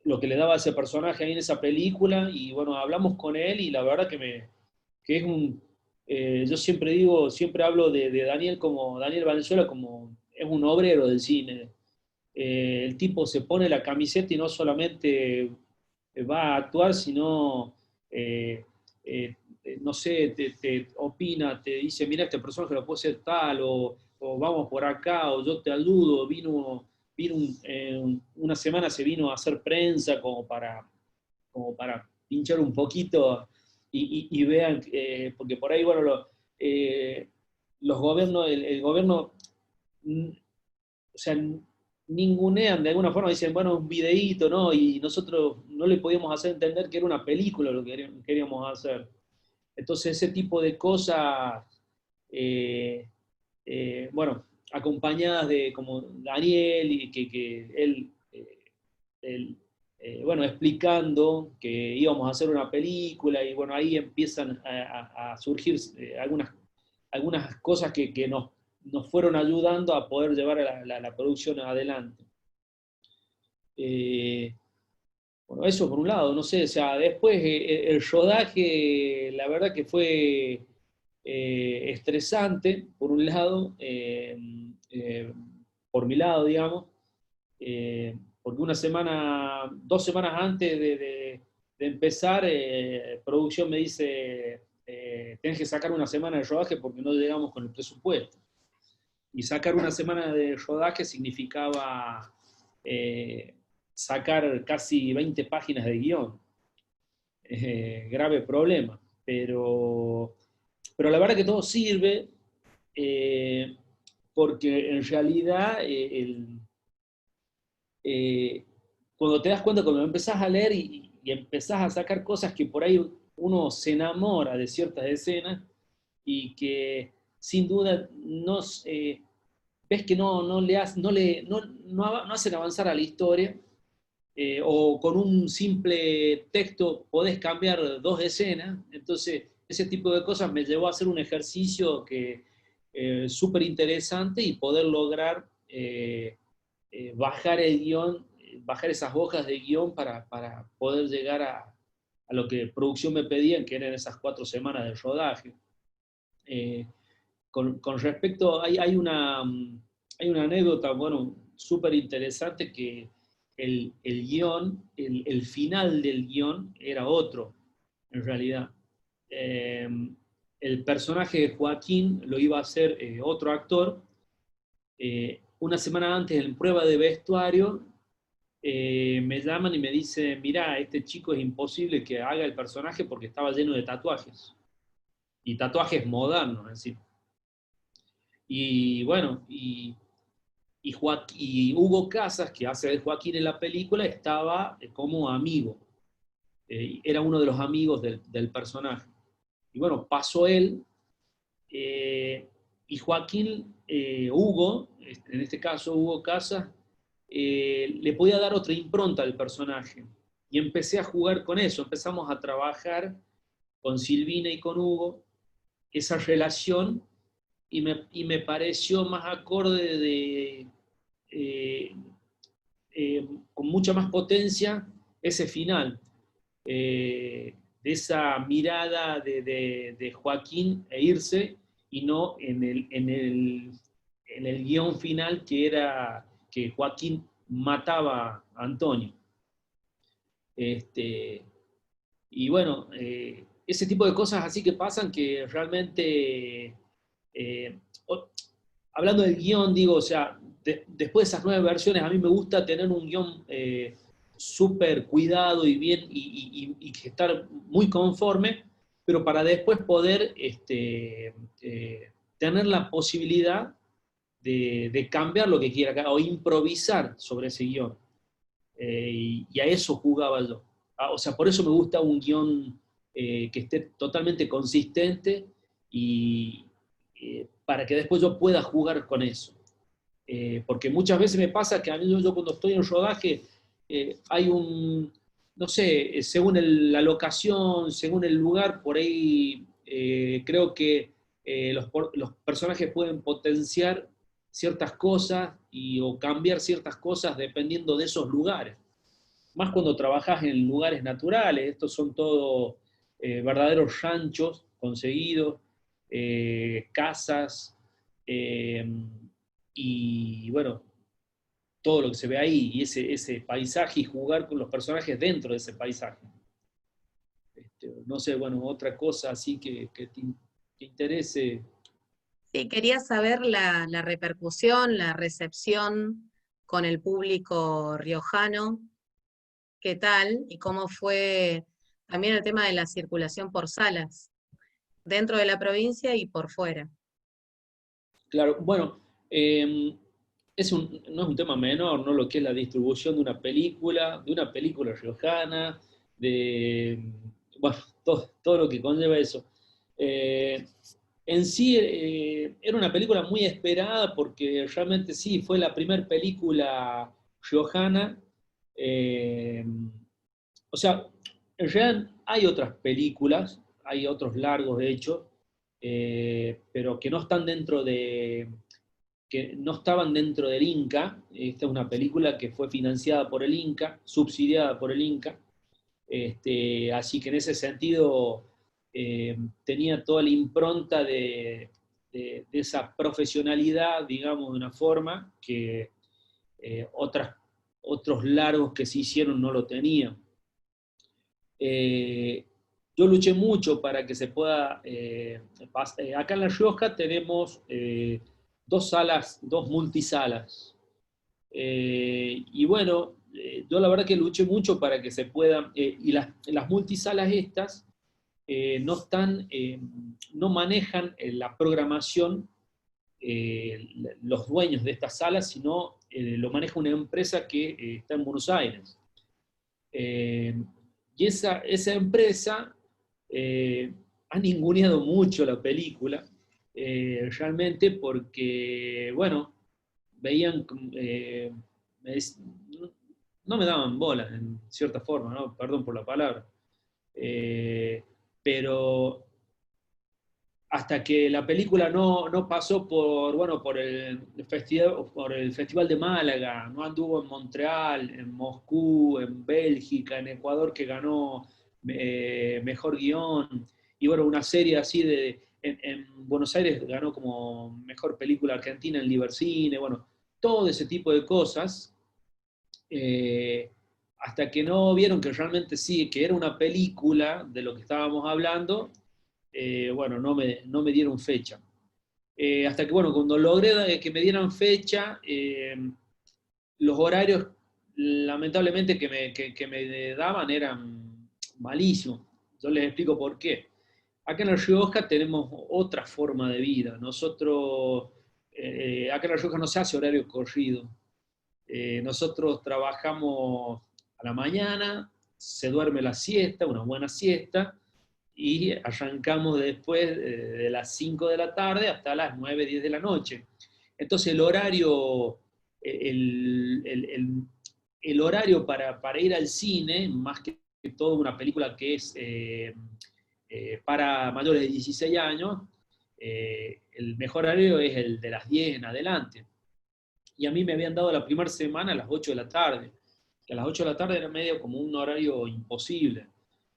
S4: lo que le daba a ese personaje ahí en esa película, y bueno, hablamos con él y la verdad que es yo siempre digo, siempre hablo de Daniel como, Daniel Valenzuela como, es un obrero del cine. El tipo se pone la camiseta y no solamente va a actuar, sino, no sé, te opina, te dice, mira, este personaje lo puede ser tal, o vamos por acá, o yo te ayudo, una semana se vino a hacer prensa como para pinchar un poquito y vean, porque por ahí, bueno, los gobiernos, el gobierno, o sea, ningunean de alguna forma, dicen, bueno, un videíto, ¿no? Y nosotros no le podíamos hacer entender que era una película lo que queríamos hacer. Entonces, ese tipo de cosas, bueno, acompañadas de como Daniel, y que él, bueno, explicando que íbamos a hacer una película, y bueno, ahí empiezan a surgir algunas cosas que nos fueron ayudando a poder llevar la producción adelante. Bueno, eso por un lado, no sé, o sea, después el rodaje, la verdad que fue estresante, por un lado, por mi lado, digamos, porque 2 semanas antes de empezar, producción me dice, tenés que sacar una semana de rodaje porque no llegamos con el presupuesto. Y sacar una semana de rodaje significaba sacar casi 20 páginas de guión. Grave problema. Pero la verdad que todo sirve, porque en realidad cuando te das cuenta, cuando empezás a leer y empezás a sacar cosas que por ahí uno se enamora de ciertas escenas y que sin duda ves que no hacen avanzar a la historia, o con un simple texto podés cambiar 2 escenas. Entonces, ese tipo de cosas me llevó a hacer un ejercicio que súper interesante, y poder lograr bajar el guión, bajar esas hojas de guión para poder llegar a lo que producción me pedía, que eran esas 4 semanas de rodaje. Con respecto, hay una anécdota, bueno, súper interesante, que el guión, el final del guión era otro, en realidad. El personaje de Joaquín lo iba a hacer otro actor. Una semana antes, en prueba de vestuario, me llaman y me dicen, mirá, este chico es imposible que haga el personaje porque estaba lleno de tatuajes. Y tatuajes modernos, es decir. Y bueno, y Hugo Casas, que hace de Joaquín en la película, estaba como amigo. Era uno de los amigos del personaje. Y bueno, pasó él, y Joaquín, Hugo, en este caso Hugo Casas, le podía dar otra impronta al personaje. Y empecé a jugar con eso, empezamos a trabajar con Silvina y con Hugo esa relación, y me pareció más acorde con mucha más potencia ese final, de esa mirada de Joaquín e irse, y no en el guión final, que era que Joaquín mataba a Antonio. Y bueno, ese tipo de cosas así que pasan, que realmente, eh, hablando del guión, digo, o sea, después de esas 9 versiones, a mí me gusta tener un guión súper cuidado y bien, y estar muy conforme, pero para después poder tener la posibilidad de cambiar lo que quiera, o improvisar sobre ese guión. Y a eso jugaba yo. O sea, por eso me gusta un guión que esté totalmente consistente y para que después yo pueda jugar con eso. Porque muchas veces me pasa que a mí yo cuando estoy en rodaje hay un, no sé, según la locación, según el lugar, por ahí creo que los personajes pueden potenciar ciertas cosas o cambiar ciertas cosas dependiendo de esos lugares. Más cuando trabajas en lugares naturales, estos son todos verdaderos ranchos conseguidos, casas, eh, y bueno, todo lo que se ve ahí, y ese paisaje y jugar con los personajes dentro de ese paisaje. No sé, bueno, otra cosa así que te interese.
S2: Sí, quería saber la repercusión, la recepción con el público riojano, qué tal y cómo fue también el tema de la circulación por salas, dentro de la provincia y por fuera.
S4: Claro, bueno, no es un tema menor, ¿no? Lo que es la distribución de una película riojana, bueno, todo lo que conlleva eso. Eh, en sí, era una película muy esperada porque realmente sí, fue la primera película riojana. eh, o sea, en realidad hay otras películas, hay otros largos de hecho, pero que no están que no estaban dentro del Inca. Esta es una película que fue financiada por el Inca, subsidiada por el Inca. Así que en ese sentido tenía toda la impronta de esa profesionalidad, digamos, de una forma que otros largos que se hicieron no lo tenían. Eh, yo luché mucho para que se pueda, acá en La Rioja tenemos dos salas, dos multisalas. Y bueno, yo la verdad que luché mucho para que se puedan, y las multisalas estas no están, no manejan la programación los dueños de estas salas, sino lo maneja una empresa que está en Buenos Aires. Eh, y esa empresa ha ninguneado mucho la película, realmente porque, bueno, veían, me dec- no me daban bolas en cierta forma, ¿no? Perdón por la palabra. Eh, pero hasta que la película no pasó bueno, por el Festival de Málaga, no anduvo en Montreal, en Moscú, en Bélgica, en Ecuador, que ganó mejor guión, y bueno, una serie así en Buenos Aires ganó como mejor película argentina en Libercine, bueno, todo ese tipo de cosas, eh, hasta que no vieron que realmente sí, que era una película de lo que estábamos hablando. Bueno, no me dieron fecha. Hasta que, bueno, cuando logré que me dieran fecha, los horarios, lamentablemente, que me daban eran malísimos. Yo les explico por qué. Acá en La Rioja tenemos otra forma de vida. Nosotros, acá en La Rioja no se hace horario corrido. Nosotros trabajamos a la mañana, se duerme la siesta, una buena siesta, y arrancamos después de las 5 de la tarde hasta las 9 10 de la noche. Entonces el horario, el horario para ir al cine, más que todo una película que es para mayores de 16 años, el mejor horario es el de las 10 en adelante. Y a mí me habían dado la primera semana a las 8 de la tarde, que a las 8 de la tarde era medio como un horario imposible.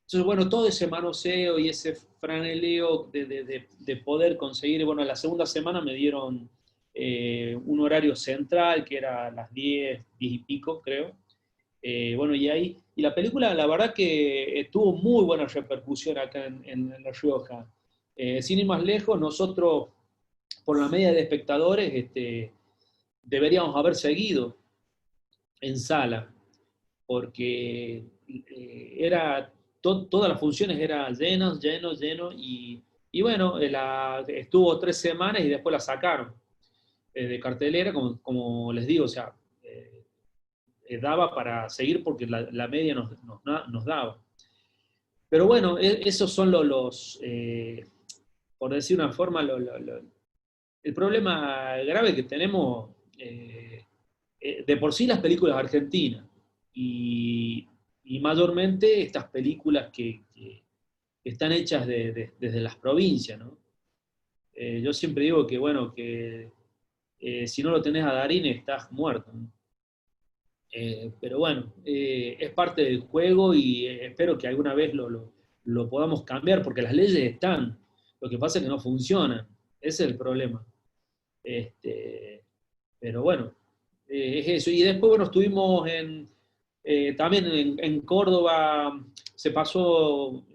S4: Entonces, bueno, todo ese manoseo y ese franeleo de poder conseguir, bueno, la segunda semana me dieron un horario central, que era a las 10 10 y pico, creo. Bueno, y la película, la verdad que tuvo muy buena repercusión acá en La Rioja. Sin ir más lejos, nosotros, por la media de espectadores, deberíamos haber seguido en sala, porque todas las funciones eran llenos, y bueno, estuvo 3 semanas y después la sacaron de cartelera, como les digo, o sea, daba para seguir porque la media nos daba. Pero bueno, esos son por decir una forma, el problema grave que tenemos de por sí las películas argentinas y mayormente estas películas que están hechas desde las provincias, ¿no? Yo siempre digo que, bueno, que si no lo tenés a Darín estás muerto, ¿no? Pero bueno, es parte del juego y espero que alguna vez lo podamos cambiar, porque las leyes están, lo que pasa es que no funcionan, ese es el problema. Este, pero bueno, es eso. Y después, bueno, estuvimos también en Córdoba, se pasó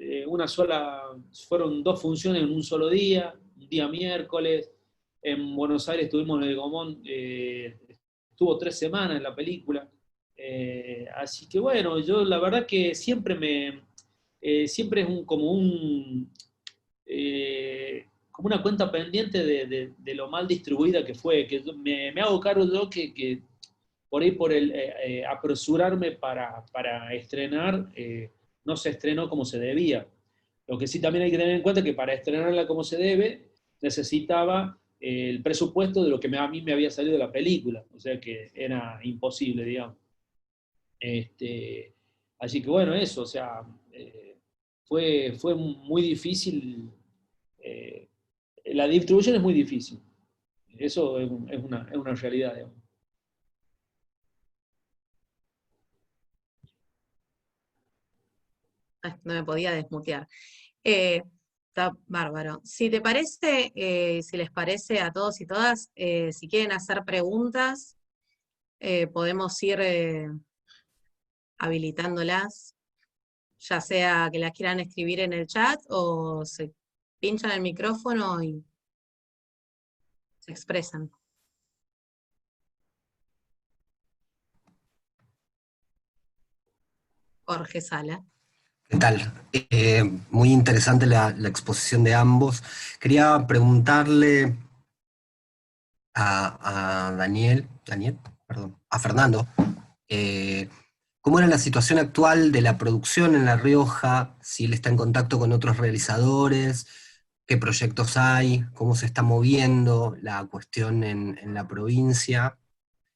S4: fueron 2 funciones en un solo día, un día miércoles. En Buenos Aires estuvimos en el Gomón, estuvo 3 semanas en la película. Así que bueno, yo la verdad que siempre es como una cuenta pendiente de lo mal distribuida que fue, que me hago cargo yo que por ahí por el apresurarme para estrenar, no se estrenó como se debía. Lo que sí también hay que tener en cuenta es que para estrenarla como se debe, necesitaba el presupuesto de lo que a mí me había salido de la película, o sea que era imposible, digamos. Así que bueno, eso, o sea, fue muy difícil, eh, la distribución es muy difícil, eso es una realidad, digamos.
S2: Ay, no me podía desmutear. Está bárbaro. Si te parece, si les parece a todos y todas, si quieren hacer preguntas, podemos ir habilitándolas, ya sea que las quieran escribir en el chat o se pinchan el micrófono y se expresan. Jorge Sala.
S5: ¿Qué tal? Muy interesante la exposición de ambos. Quería preguntarle a perdón, a Fernando, eh, ¿cómo era la situación actual de la producción en La Rioja? Si él está en contacto con otros realizadores, qué proyectos hay, cómo se está moviendo la cuestión en la provincia,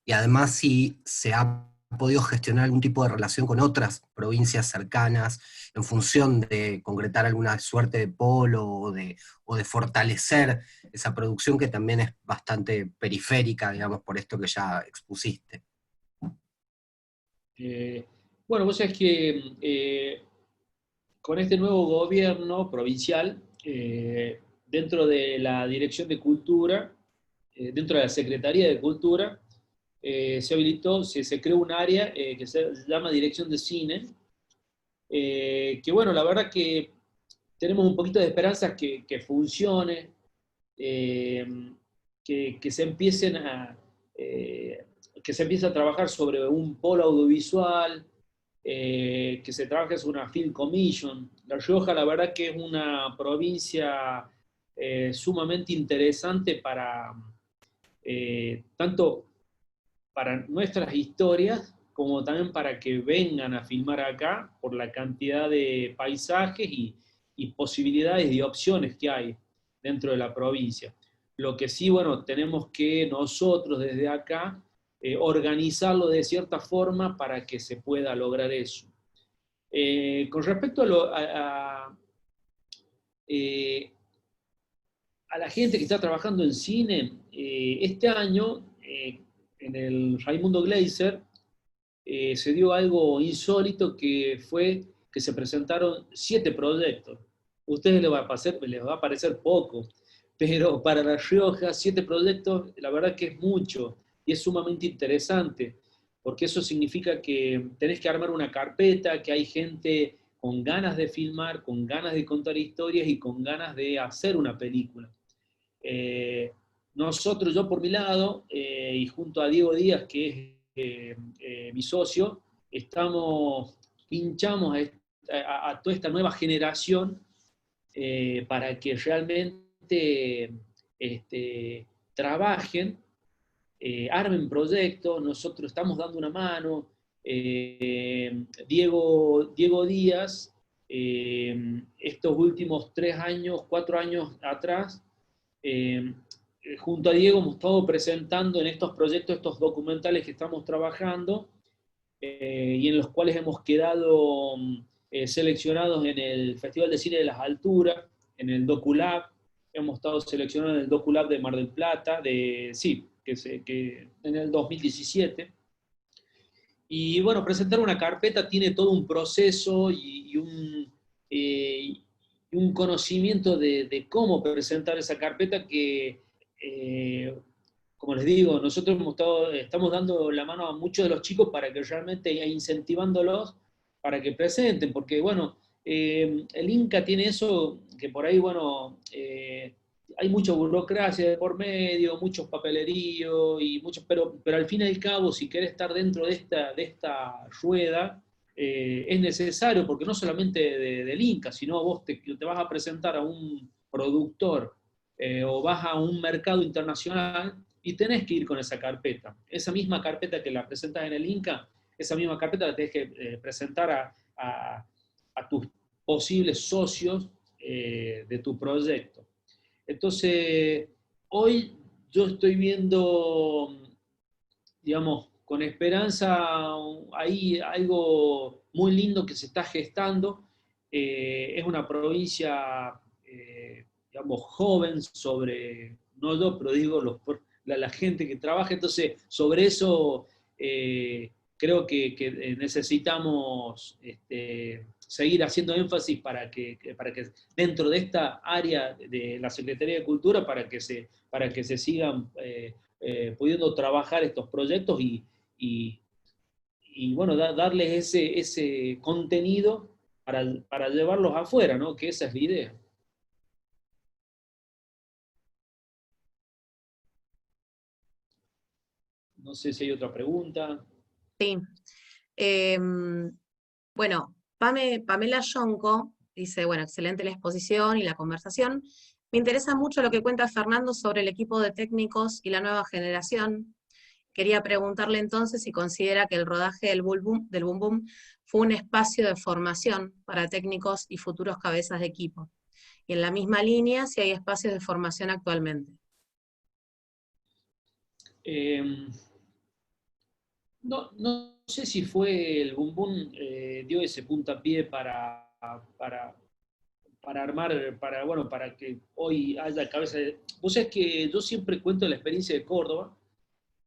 S5: y además si se ha podido gestionar algún tipo de relación con otras provincias cercanas en función de concretar alguna suerte de polo o de fortalecer esa producción que también es bastante periférica, digamos, por esto que ya expusiste.
S4: Bueno, vos sabés que con este nuevo gobierno provincial, dentro de la Dirección de Cultura, dentro de la Secretaría de Cultura, se creó un área que se llama Dirección de Cine, que bueno, la verdad que tenemos un poquito de esperanzas que funcione, eh, que se empiecen que se empiece a trabajar sobre un polo audiovisual, que se trabaje sobre una Film Commission. La Rioja, la verdad que es una provincia sumamente interesante tanto para nuestras historias, como también para que vengan a filmar acá por la cantidad de paisajes y posibilidades y opciones que hay dentro de la provincia. Lo que sí, bueno, tenemos que nosotros desde acá organizarlo de cierta forma para que se pueda lograr eso. Con respecto a la gente que está trabajando en cine, este año, en el Raimundo Gleiser, se dio algo insólito que fue que se presentaron 7 proyectos. A ustedes les va a parecer poco, pero para La Rioja 7 proyectos, la verdad que es mucho y es sumamente interesante, porque eso significa que tenés que armar una carpeta, que hay gente con ganas de filmar, con ganas de contar historias y con ganas de hacer una película. Nosotros, yo por mi lado, y junto a Diego Díaz, que es mi socio, pinchamos a toda esta nueva generación para que realmente trabajen, armen proyectos. Nosotros estamos dando una mano. Diego Díaz estos últimos 3 años, 4 años atrás, junto a Diego hemos estado presentando en estos proyectos, estos documentales que estamos trabajando, y en los cuales hemos quedado seleccionados en el Festival de Cine de las Alturas, en el DocuLab, hemos estado seleccionados en el DocuLab de Mar del Plata, que en el 2017. Y bueno, presentar una carpeta tiene todo un proceso y un conocimiento de cómo presentar esa carpeta que, como les digo, nosotros estamos dando la mano a muchos de los chicos para que realmente, incentivándolos para que presenten, porque bueno, el Inca tiene eso que por ahí, bueno, hay mucha burocracia de por medio, muchos papeleríos, pero al fin y al cabo, si querés estar dentro de esta rueda, es necesario, porque no solamente del Inca, sino vos te vas a presentar a un productor o vas a un mercado internacional y tenés que ir con esa carpeta. Esa misma carpeta que la presentas en el Inca, esa misma carpeta la tenés que presentar a tus posibles socios de tu proyecto. Entonces, hoy yo estoy viendo, digamos, con esperanza, ahí algo muy lindo que se está gestando. Es una provincia, digamos, joven no yo, pero digo la gente que trabaja, entonces sobre eso creo que necesitamos seguir haciendo énfasis para que dentro de esta área de la Secretaría de Cultura, para que se sigan pudiendo trabajar estos proyectos y bueno, darles ese contenido para llevarlos afuera, ¿no? Que esa es la idea. No sé si hay otra pregunta.
S2: Sí. Bueno, Pamela Yonco dice, bueno, excelente la exposición y la conversación. Me interesa mucho lo que cuenta Fernando sobre el equipo de técnicos y la nueva generación. Quería preguntarle entonces si considera que el rodaje del Boom Boom fue un espacio de formación para técnicos y futuros cabezas de equipo. Y en la misma línea, si hay espacios de formación actualmente.
S4: No sé si fue el Boom Boom, dio ese puntapié para armar, para que hoy haya cabeza de... Vos sabés que yo siempre cuento la experiencia de Córdoba,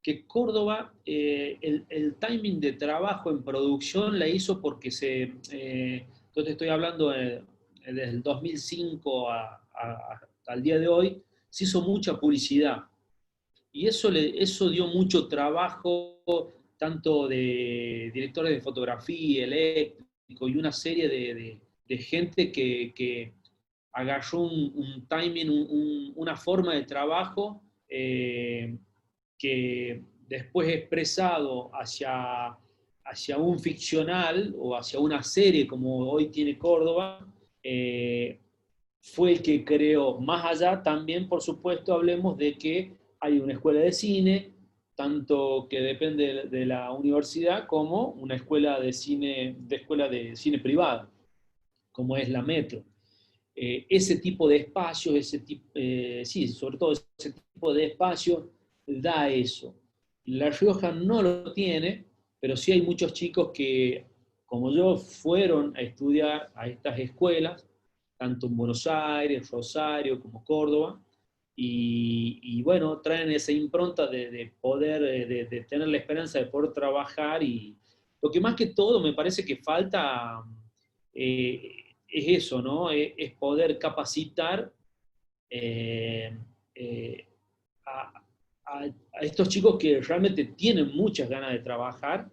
S4: que Córdoba, el timing de trabajo en producción la hizo porque entonces estoy hablando desde el 2005 hasta el día de hoy, se hizo mucha publicidad. Y eso dio mucho trabajo, tanto de directores de fotografía, eléctrico, y una serie de gente que agarró un timing, una forma de trabajo que después expresado hacia un ficcional o hacia una serie como hoy tiene Córdoba, fue el que creó. Más allá también, por supuesto, hablemos de que hay una escuela de cine, tanto que depende de la universidad, como una escuela de cine privada, como es la Metro. Ese tipo de espacios, sí, sobre todo ese tipo de espacios da eso. La Rioja no lo tiene, pero sí hay muchos chicos que, como yo, fueron a estudiar a estas escuelas, tanto en Buenos Aires, Rosario, como Córdoba, y bueno, traen esa impronta de poder, de tener la esperanza de poder trabajar, y lo que más que todo me parece que falta es eso, ¿no? Es poder capacitar a estos chicos que realmente tienen muchas ganas de trabajar,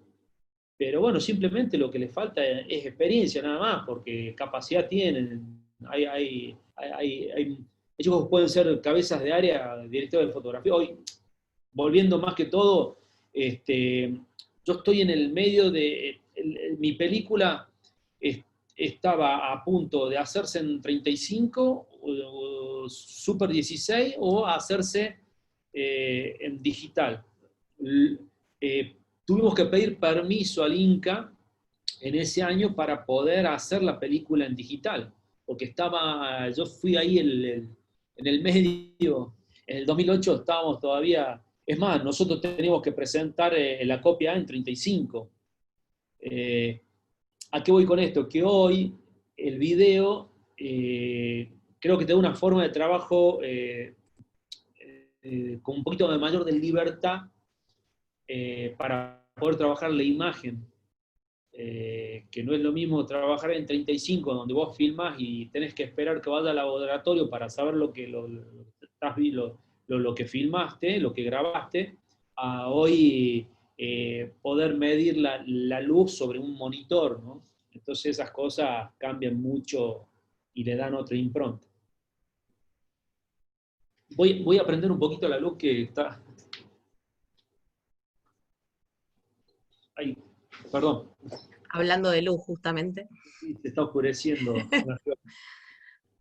S4: pero bueno, simplemente lo que les falta es experiencia nada más, porque capacidad tienen. Hay chicos que pueden ser cabezas de área, directores de fotografía. Hoy, volviendo más que todo, yo estoy en el medio de... mi película estaba a punto de hacerse en 35, o Super 16, o hacerse en digital. Tuvimos que pedir permiso al Inca en ese año para poder hacer la película en digital, porque yo fui ahí en el medio, en el 2008 estábamos todavía, es más, nosotros teníamos que presentar la copia en 35. ¿A qué voy con esto? Que hoy el video creo que te da una forma de trabajo con un poquito de mayor de libertad para poder trabajar la imagen. Que no es lo mismo trabajar en 35, donde vos filmás y tenés que esperar que vaya al laboratorio para saber lo que filmaste, lo que grabaste, a hoy poder medir la luz sobre un monitor, ¿no? Entonces esas cosas cambian mucho y le dan otra impronta. Voy a prender un poquito la luz que está... Ahí, perdón.
S2: Hablando de luz, justamente.
S4: Sí, se está oscureciendo.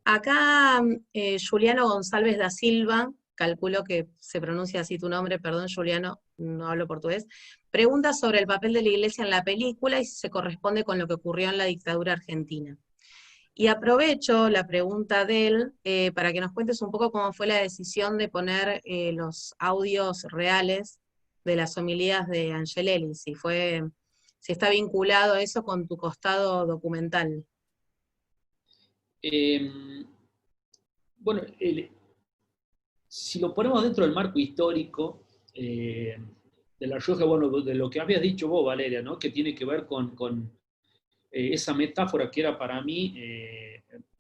S2: Acá Juliano González da Silva, calculo que se pronuncia así tu nombre, perdón Juliano, no hablo portugués, pregunta sobre el papel de la Iglesia en la película y si se corresponde con lo que ocurrió en la dictadura argentina. Y aprovecho la pregunta de él para que nos cuentes un poco cómo fue la decisión de poner los audios reales de las homilías de Angelelli, si está vinculado eso con tu costado documental.
S4: Bueno, si lo ponemos dentro del marco histórico de La Rioja, bueno, de lo que habías dicho vos, Valeria, ¿no? Que tiene que ver con esa metáfora que era para mí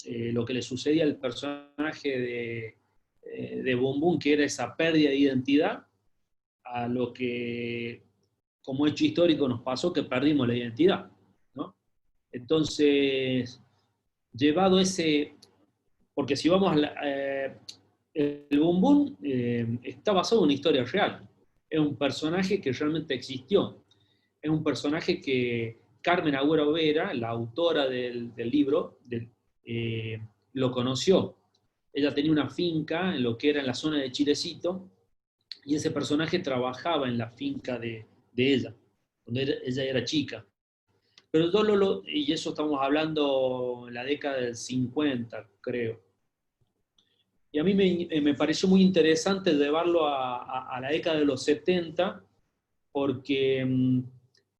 S4: lo que le sucedía al personaje de Bumbum, que era esa pérdida de identidad, a lo que como hecho histórico nos pasó, que perdimos la identidad, ¿no? Entonces, llevado ese... Porque si vamos el Bumbum está basado en una historia real. Es un personaje que realmente existió. Es un personaje que Carmen Agüero Vera, la autora del libro, lo conoció. Ella tenía una finca en lo que era en la zona de Chilecito, y ese personaje trabajaba en la finca de ella, cuando ella era chica. Pero y eso estamos hablando en la década del 50, creo. Y a mí me pareció muy interesante llevarlo a la década de los 70, porque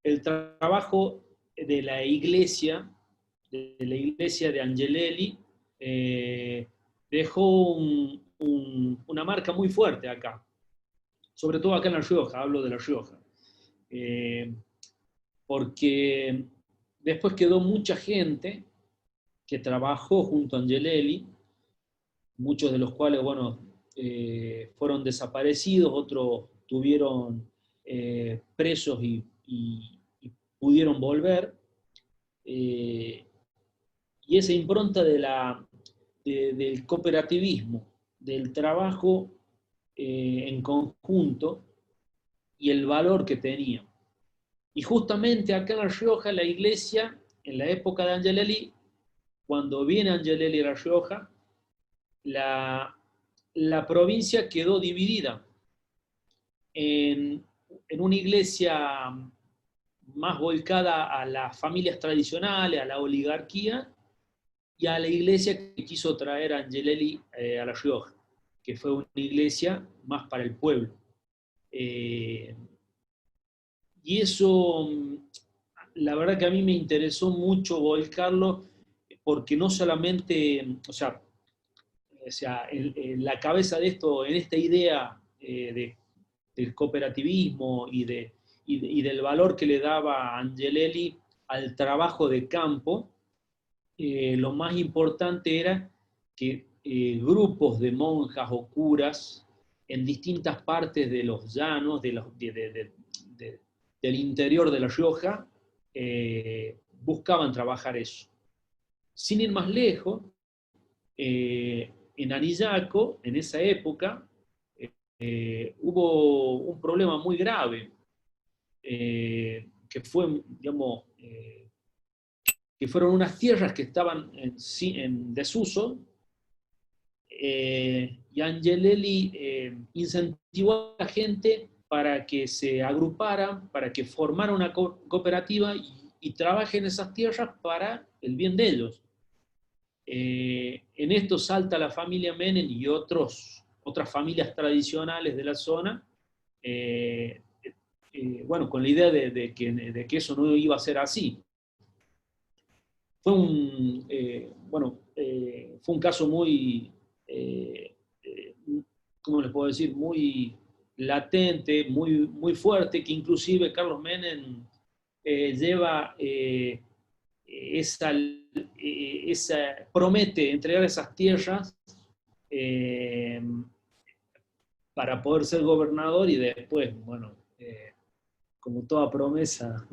S4: el trabajo de la iglesia de Angelelli, dejó una marca muy fuerte acá. Sobre todo acá en La Rioja, hablo de La Rioja. Porque después quedó mucha gente que trabajó junto a Angelelli, muchos de los cuales, bueno, fueron desaparecidos, otros tuvieron presos y pudieron volver. Y esa impronta del cooperativismo, del trabajo en conjunto y el valor que tenía. Y justamente acá en La Rioja, la iglesia, en la época de Angelelli, cuando viene Angelelli a La Rioja, la provincia quedó dividida en una iglesia más volcada a las familias tradicionales, a la oligarquía, y a la iglesia que quiso traer a Angelelli a La Rioja, que fue una iglesia más para el pueblo. Y eso, la verdad que a mí me interesó mucho volcarlo, porque no solamente, o sea en la cabeza de esto, en esta idea del cooperativismo y del valor que le daba Angelelli al trabajo de campo, lo más importante era que grupos de monjas o curas en distintas partes de los llanos, del interior de La Rioja, buscaban trabajar eso. Sin ir más lejos, en Anillaco, en esa época, hubo un problema muy grave, que fue, digamos, que fueron unas tierras que estaban en desuso, y Angelelli incentivó a la gente para que se agruparan, para que formara una cooperativa y trabaje en esas tierras para el bien de ellos. En esto salta la familia Menem y otras familias tradicionales de la zona, bueno, con la idea de que eso no iba a ser así. Fue fue un caso muy, ¿cómo les puedo decir? Muy latente, muy fuerte, que inclusive Carlos Menem lleva promete entregar esas tierras para poder ser gobernador, y después, bueno, como toda promesa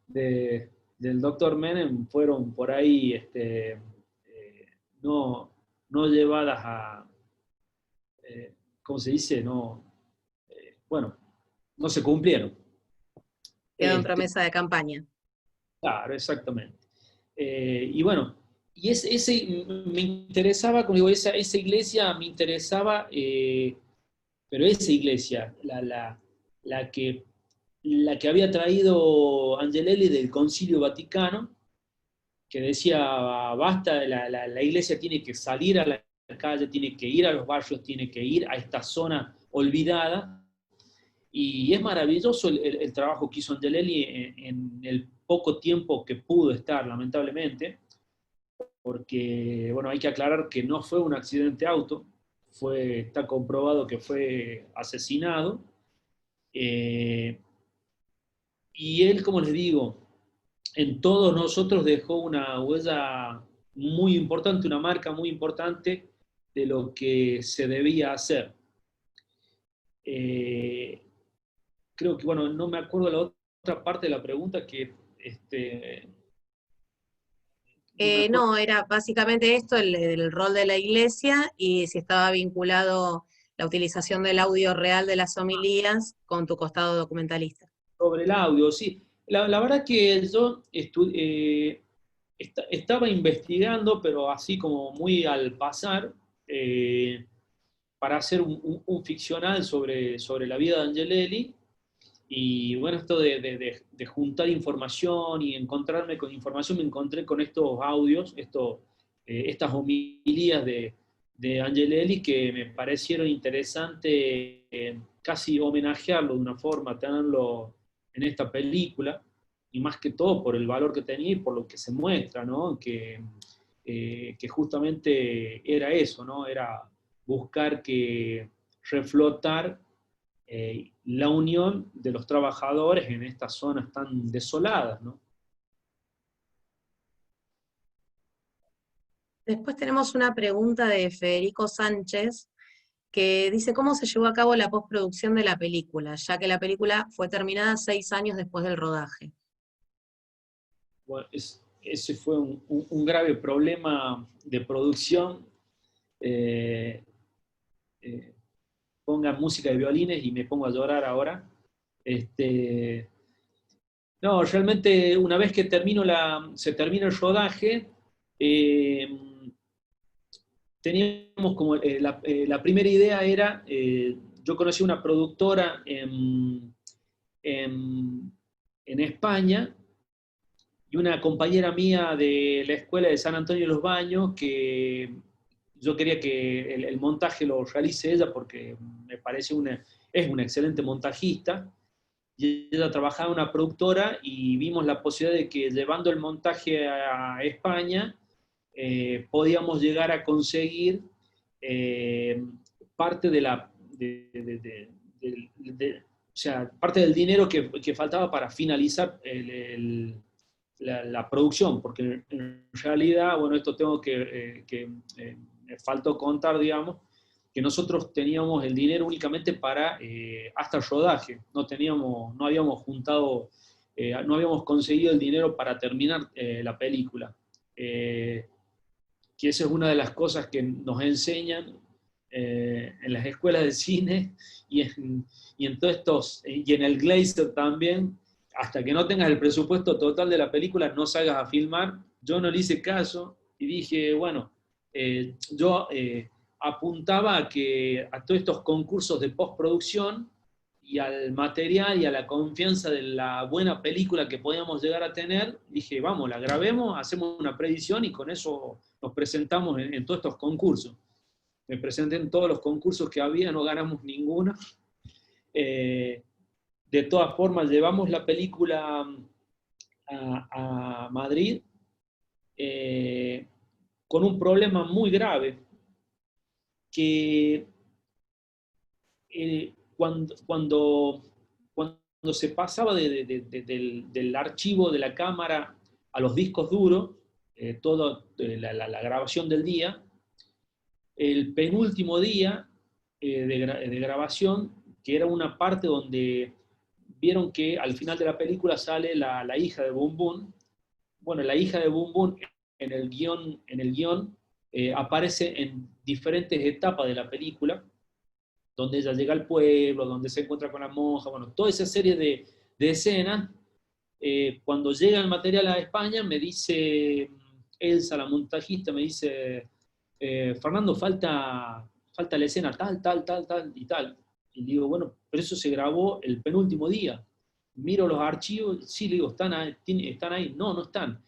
S4: del doctor Menem, fueron por ahí no llevadas a, ¿cómo se dice? Bueno, no se cumplieron.
S2: Quedó en promesa de campaña.
S4: Claro, exactamente. Y bueno, y me interesaba, como digo, esa iglesia me interesaba, pero esa iglesia, la que había traído Angelelli del Concilio Vaticano, que decía, basta, la iglesia tiene que salir a la calle, tiene que ir a los barrios, tiene que ir a esta zona olvidada. Y es maravilloso el trabajo que hizo Angelelli en el poco tiempo que pudo estar, lamentablemente, porque, bueno, hay que aclarar que no fue un accidente auto, está comprobado que fue asesinado. Y él, como les digo, en todos nosotros dejó una huella muy importante, una marca muy importante de lo que se debía hacer. Creo que, bueno, no me acuerdo la otra parte de la pregunta que...
S2: No, era básicamente esto, el rol de la iglesia, y si estaba vinculado la utilización del audio real de las homilías con tu costado documentalista.
S4: Sobre el audio, sí. La verdad que yo estaba investigando, pero así como muy al pasar, para hacer un ficcional sobre la vida de Angelelli. Y bueno, esto de juntar información y encontrarme con información, me encontré con estos audios, estas homilías de Angelelli, que me parecieron interesantes, casi homenajearlo de una forma, tenerlo en esta película, y más que todo por el valor que tenía y por lo que se muestra, ¿no? Que justamente era eso, ¿no? Era buscar reflotar la unión de los trabajadores en estas zonas tan desoladas, ¿no?
S2: Después tenemos una pregunta de Federico Sánchez, que dice cómo se llevó a cabo la postproducción de la película, ya que la película fue terminada 6 años después del rodaje.
S4: Bueno, ese fue un grave problema de producción. Pongan música de violines y me pongo a llorar ahora. No, realmente una vez que se termina el rodaje, teníamos como la primera idea era, yo conocí una productora en España, y una compañera mía de la escuela de San Antonio de los Baños, que yo quería que el montaje lo realice ella, porque me parece es una excelente montajista, y ella trabajaba en una productora, y vimos la posibilidad de que llevando el montaje a España, podíamos llegar a conseguir parte o sea, parte del dinero que faltaba para finalizar la producción, porque en realidad, bueno, esto tengo me faltó contar, digamos, que nosotros teníamos el dinero únicamente para hasta el rodaje, no habíamos juntado, no habíamos conseguido el dinero para terminar la película. Que esa es una de las cosas que nos enseñan en las escuelas de cine y en todos estos, y en el Glazer también. Hasta que no tengas el presupuesto total de la película, no salgas a filmar. Yo no le hice caso y dije, bueno, yo apuntaba a todos estos concursos de postproducción, y al material y a la confianza de la buena película que podíamos llegar a tener, dije, vamos, la grabemos, hacemos una predicción y con eso nos presentamos en todos estos concursos. Me presenté en todos los concursos que había, no ganamos ninguno. De todas formas, llevamos la película a Madrid con un problema muy grave, que cuando se pasaba del archivo de la cámara a los discos duros, toda la grabación del día, el penúltimo día de grabación, que era una parte donde vieron que al final de la película sale la hija de Boom Boom. Bueno, la hija de Boom Boom en el guión aparece en diferentes etapas de la película, donde ella llega al pueblo, donde se encuentra con la monja, bueno, toda esa serie de escenas. Cuando llega el material a España, me dice Elsa, la montajista, me dice, Fernando, falta la escena tal, tal, tal, tal y tal. Y digo, bueno, pero eso se grabó el penúltimo día. Miro los archivos, sí, le digo, ¿están ahí? No, no están.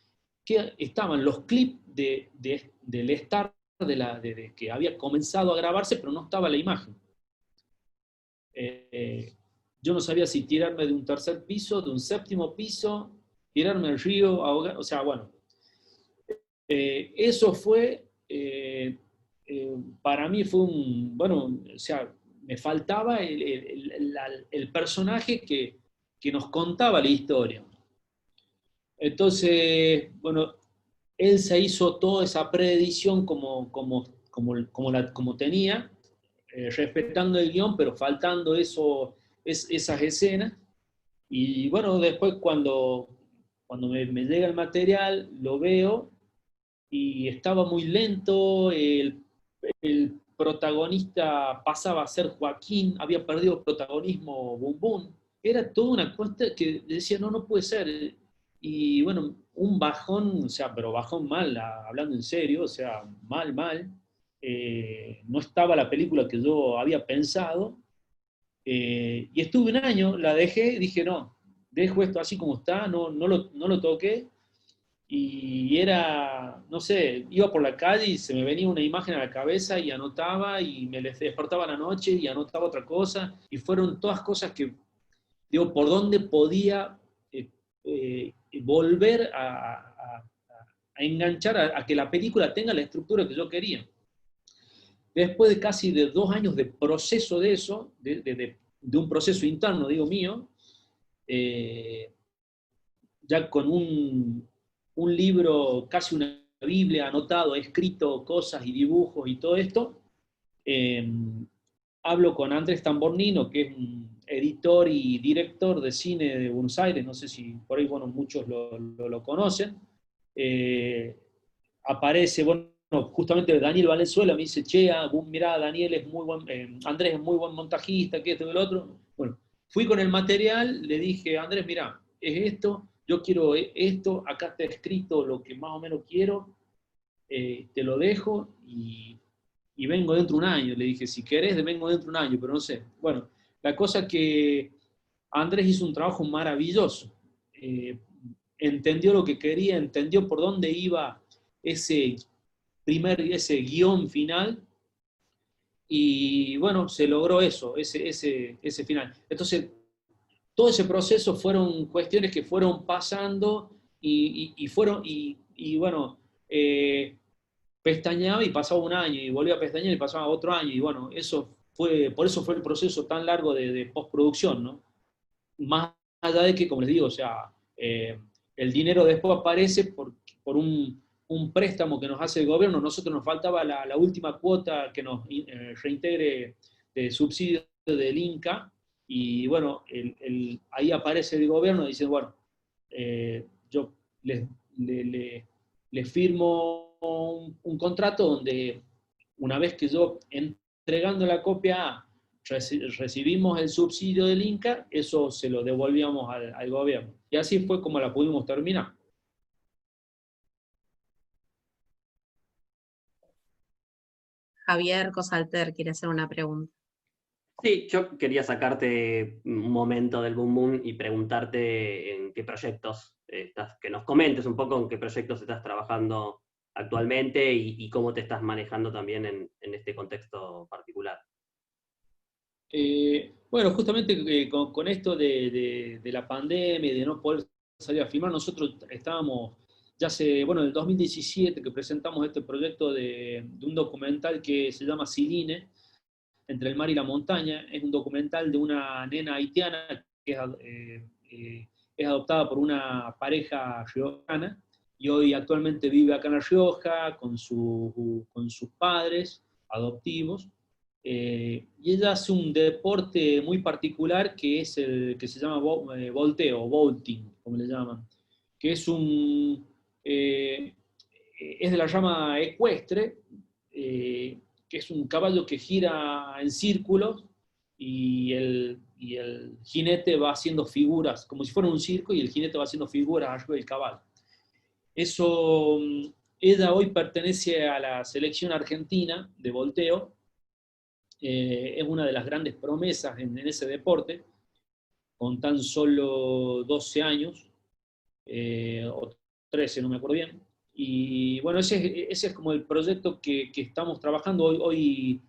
S4: Estaban los clips del start de que había comenzado a grabarse, pero no estaba la imagen. Yo no sabía si tirarme de un tercer piso, de un séptimo piso, tirarme al río, ahogar, o sea, bueno. Eso fue, para mí fue bueno, o sea, me faltaba el personaje que nos contaba la historia. Entonces, bueno, Elsa hizo toda esa preedición como tenía, respetando el guión, pero faltando esas escenas. Y bueno, después cuando me llega el material, lo veo y estaba muy lento, el protagonista pasaba a ser Joaquín, había perdido protagonismo Boom Boom. Era toda una cosa que decía, no puede ser. Y bueno, un bajón, o sea, pero bajón mal, hablando en serio, o sea, mal. No estaba la película que yo había pensado. Y estuve un año, la dejé, dije, no, dejo esto así como está, no lo toqué. Y era, no sé, iba por la calle y se me venía una imagen a la cabeza y anotaba y me despertaba a la noche y anotaba otra cosa. Y fueron todas cosas que, digo, por dónde podía volver a enganchar a que la película tenga la estructura que yo quería. Después de casi 2 años de proceso de eso, de un proceso interno, digo, mío, ya con un libro, casi una Biblia, anotado, escrito cosas y dibujos y todo esto, hablo con Andrés Tambornino, que es un editor y director de cine de Buenos Aires, no sé si por ahí, bueno, muchos lo conocen. Aparece, bueno, justamente Daniel Valenzuela me dice, che, mirá, Daniel es muy buen, Andrés es muy buen montajista, que esto y el otro. Bueno, fui con el material, le dije, Andrés, mirá, es esto, yo quiero esto, acá está escrito lo que más o menos quiero, te lo dejo y vengo dentro de un año. Le dije, si querés, vengo dentro de un año, pero no sé. Bueno, la cosa es que Andrés hizo un trabajo maravilloso. Entendió lo que quería, entendió por dónde iba ese guión final, y bueno, se logró eso, ese final. Entonces, todo ese proceso fueron cuestiones que fueron pasando y bueno, pestañeaba y pasaba un año, y volvía a pestañear y pasaba otro año, y bueno, por eso fue el proceso tan largo de postproducción, ¿no? Más allá de que, como les digo, o sea, el dinero después aparece por un préstamo que nos hace el gobierno. Nosotros nos faltaba la última cuota que nos reintegre de subsidio del Inca, y bueno, ahí aparece el gobierno y dice, bueno, yo les firmo un contrato donde una vez que yo entregando la copia A recibimos el subsidio del Inca, eso se lo devolvíamos al gobierno. Y así fue como la pudimos terminar.
S2: Javier Cosalter quiere hacer una pregunta.
S1: Sí, yo quería sacarte un momento del Boom Boom y preguntarte en qué proyectos estás, que nos comentes un poco en qué proyectos estás trabajando actualmente y cómo te estás manejando también en este contexto particular.
S4: Bueno, justamente con esto de la pandemia y de no poder salir a filmar, nosotros estábamos ya hace, bueno, en el 2017 que presentamos este proyecto de un documental que se llama Siline, Entre el mar y la montaña. Es un documental de una nena haitiana que es adoptada por una pareja riojana y hoy actualmente vive acá en La Rioja con sus padres adoptivos. Y ella hace un deporte muy particular que es el que se llama volteo, vaulting, como le llaman, que es de la rama ecuestre, que es un caballo que gira en círculos y el jinete va haciendo figuras, como si fuera un circo, y el jinete va haciendo figuras arriba del caballo. Eso, ella hoy pertenece a la selección argentina de volteo, es una de las grandes promesas en ese deporte, con tan solo 12 años, o 13, no me acuerdo bien. Y bueno, ese es como el proyecto que estamos trabajando. Hoy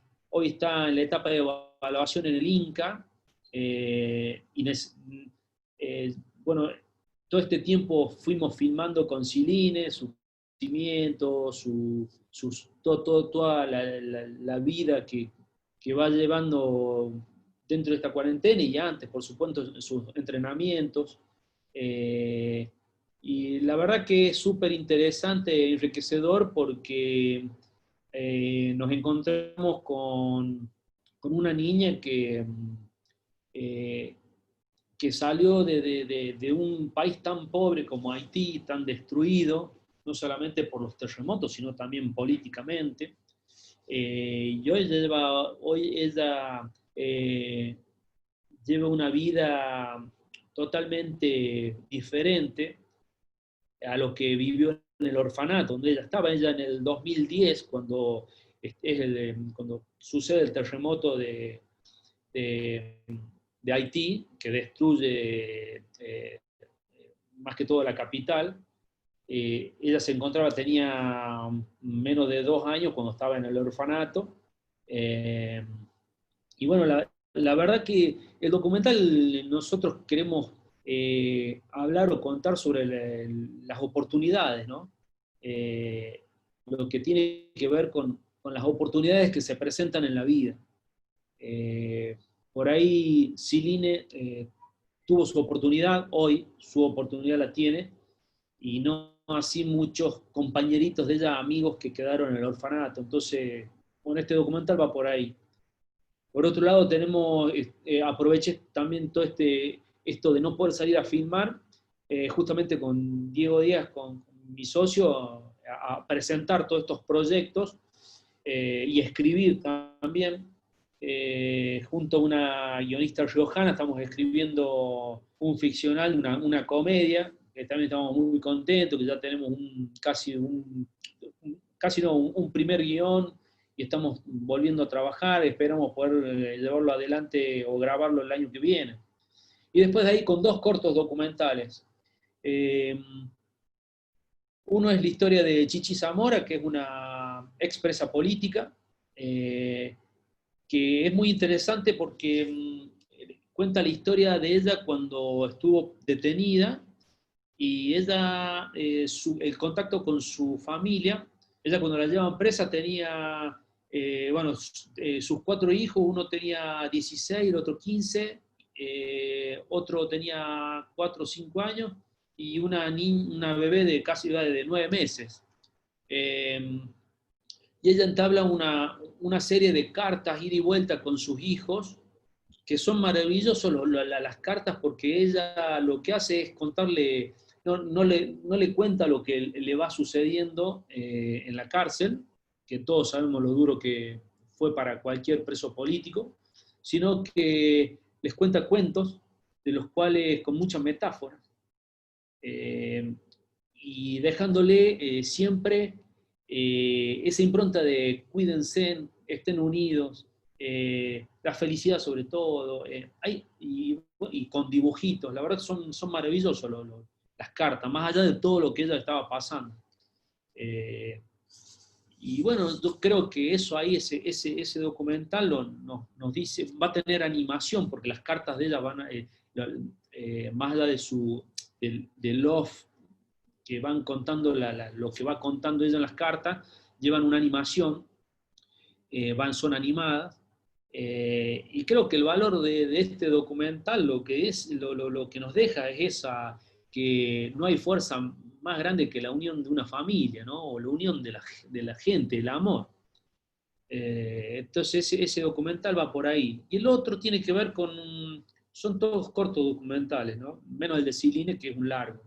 S4: está en la etapa de evaluación en el INCA. Bueno, todo este tiempo fuimos filmando con Ciline, su crecimiento, toda la vida que va llevando dentro de esta cuarentena y antes, por supuesto, sus entrenamientos. Y la verdad que es súper interesante e enriquecedor porque nos encontramos con una niña eh, que salió de un país tan pobre como Haití, tan destruido, no solamente por los terremotos, sino también políticamente. Y hoy ella lleva una vida totalmente diferente a lo que vivió en el orfanato, donde ella estaba. Ella en el 2010, cuando sucede el terremoto de, de Haití, que destruye más que todo la capital, ella se encontraba, tenía menos de 2 años cuando estaba en el orfanato. eh, y bueno, la verdad que el documental nosotros queremos hablar o contar sobre las oportunidades, ¿no? Lo que tiene que ver con las oportunidades que se presentan en la vida. Eh, por ahí Ciline tuvo su oportunidad, hoy su oportunidad la tiene, y no así muchos compañeritos de ella, amigos que quedaron en el orfanato. Entonces, bueno, este documental va por ahí. Por otro lado, aproveché también esto de no poder salir a filmar, justamente con Diego Díaz, con mi socio, a presentar todos estos proyectos y escribir también. Junto a una guionista riojana estamos escribiendo un ficcional, una comedia, que también estamos muy contentos, que ya tenemos casi no, un primer guión, y estamos volviendo a trabajar, esperamos poder llevarlo adelante o grabarlo el año que viene. Y después de ahí con 2 cortos documentales. Uno es la historia de Chichi Zamora, que es una expresa política, que es muy interesante porque cuenta la historia de ella cuando estuvo detenida y ella, el contacto con su familia. Ella cuando la llevan presa tenía, bueno, sus 4 hijos, uno tenía 16, el otro 15, otro tenía 4 o 5 años, y una bebé de casi de 9 meses. Y ella entabla una serie de cartas, ida y vuelta con sus hijos, que son maravillosos las cartas, porque ella lo que hace es contarle, no le cuenta lo que le va sucediendo en la cárcel, que todos sabemos lo duro que fue para cualquier preso político, sino que les cuenta cuentos, de los cuales con muchas metáforas, y dejándole siempre esa impronta de cuídense, estén unidos, la felicidad sobre todo, y con dibujitos, la verdad son maravillosos las cartas, más allá de todo lo que ella estaba pasando. Y bueno, yo creo que eso ahí, ese documental nos dice, va a tener animación, porque las cartas de ella van a, más allá del love que van contando, lo que va contando ella en las cartas, llevan una animación, son animadas, y creo que el valor de este documental, lo que nos deja es que no hay fuerza más grande que la unión de una familia, ¿no? O la unión de la gente, el amor. Entonces ese documental va por ahí. Y el otro tiene que ver son todos cortos documentales, ¿no? Menos el de Ciline, que es un largo.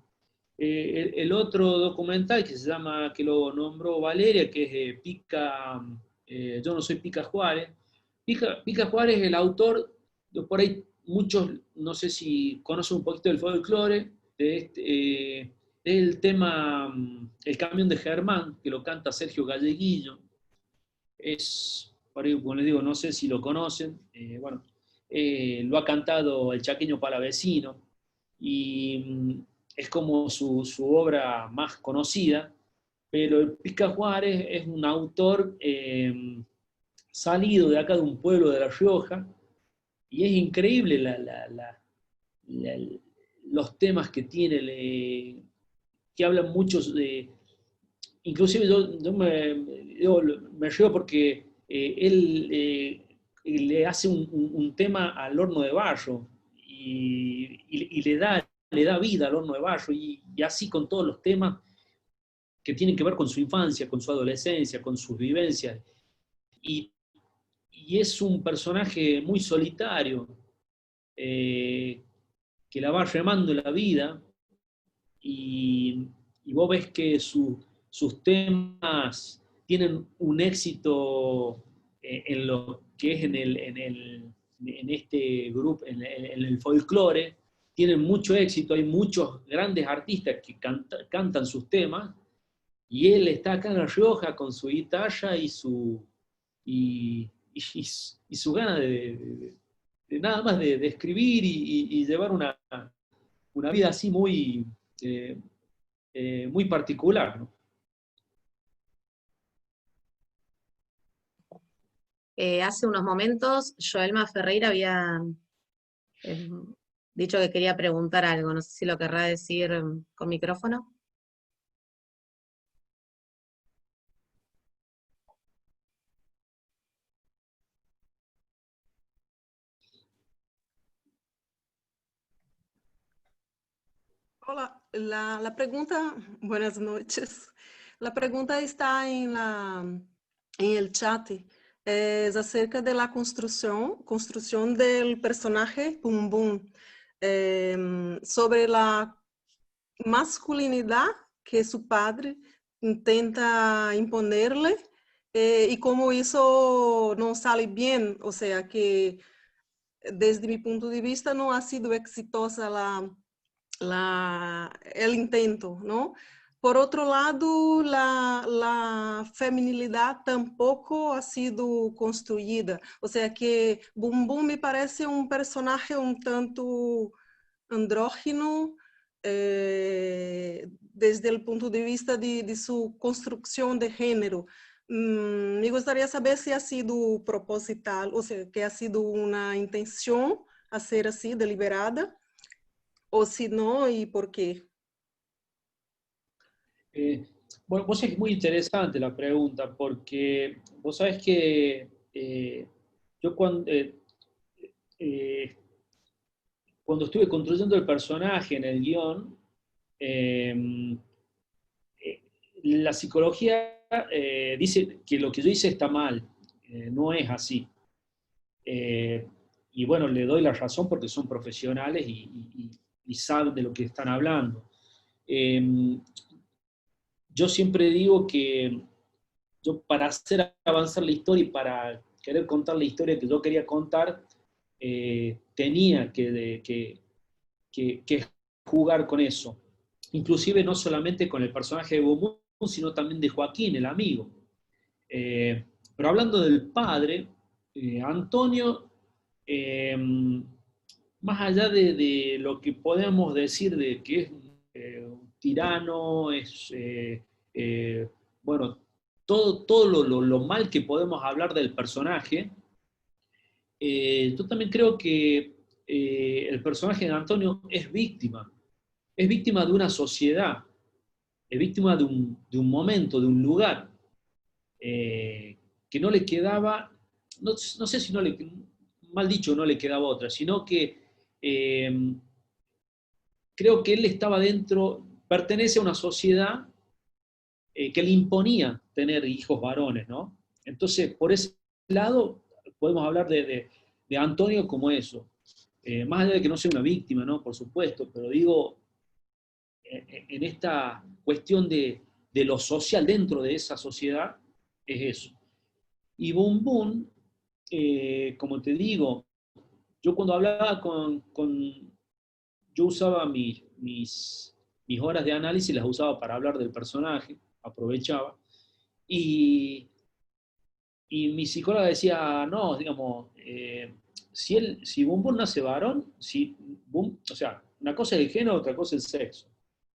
S4: El otro documental que se llama, que lo nombró Valeria, que es Yo no soy Pica Juárez. Pica Juárez es el autor, por ahí muchos, no sé si conocen un poquito del folclore, el tema El camión de Germán, que lo canta Sergio Galleguillo. Por ahí, como les digo, no sé si lo conocen, bueno, lo ha cantado el Chaqueño Palavecino, y es como su obra más conocida, pero el Pica Juárez es un autor salido de acá de un pueblo de La Rioja, y es increíble los temas que tiene, que hablan muchos de... Inclusive yo me río porque él le hace un tema al horno de barro, y le da vida al horno de barro, y así con todos los temas que tienen que ver con su infancia, con su adolescencia, con sus vivencias. Y, y es un personaje muy solitario, que la va remando la vida, y vos ves que sus temas tienen un éxito en lo que es en este grupo, en el folclore, tienen mucho éxito, hay muchos grandes artistas que cantan sus temas, y él está acá en La Rioja con su guitarra y su gana de nada más de escribir y llevar una vida así eh, muy particular, ¿no?
S2: Hace unos momentos, Joelma Ferreira había eh, dicho que quería preguntar algo, no sé si lo querrá decir con micrófono.
S6: Hola, la pregunta, buenas noches. La pregunta está en el chat. Es acerca de la construcción del personaje Bum Bum, sobre la masculinidad que su padre intenta imponerle, y cómo eso no sale bien, o sea que desde mi punto de vista no ha sido exitosa el intento, ¿no? Por otro lado, la feminilidad tampoco ha sido construida. O sea que Bum Bum me parece un personaje un tanto andrógino, desde el punto de vista de su construcción de género. Me gustaría saber si ha sido proposital, o sea, que ha sido una intención hacer así, deliberada, o si no, y por qué.
S4: Bueno, vos es muy interesante la pregunta, porque vos sabés que yo cuando estuve construyendo el personaje en el guión, eh, la psicología dice que lo que yo hice está mal, no es así. Y bueno, le doy la razón porque son profesionales y saben de lo que están hablando. Yo siempre digo que yo, para hacer avanzar la historia y para querer contar la historia que yo quería contar, tenía que jugar con eso. Inclusive no solamente con el personaje de Bobo, sino también de Joaquín, el amigo. Pero hablando del padre, Antonio, más allá de lo que podemos decir de que es un tirano, es, bueno, todo lo mal que podemos hablar del personaje, yo también creo que el personaje de Antonio es víctima de una sociedad, es víctima de un momento, de un lugar, que no le quedaba, no sé si no le, mal dicho, no le quedaba otra, sino que creo que él estaba dentro, pertenece a una sociedad que le imponía tener hijos varones, ¿no? Entonces, por ese lado, podemos hablar de Antonio como eso. Más allá de que no sea una víctima, ¿no? Por supuesto, pero digo, en esta cuestión de lo social dentro de esa sociedad, es eso. Y Boom Boom, como te digo, yo cuando hablaba yo usaba mis horas de análisis, las usaba para hablar del personaje, aprovechaba, y, y mi psicóloga decía, no, digamos, si Boom Boom nace varón, o sea, una cosa es el género, otra cosa es el sexo.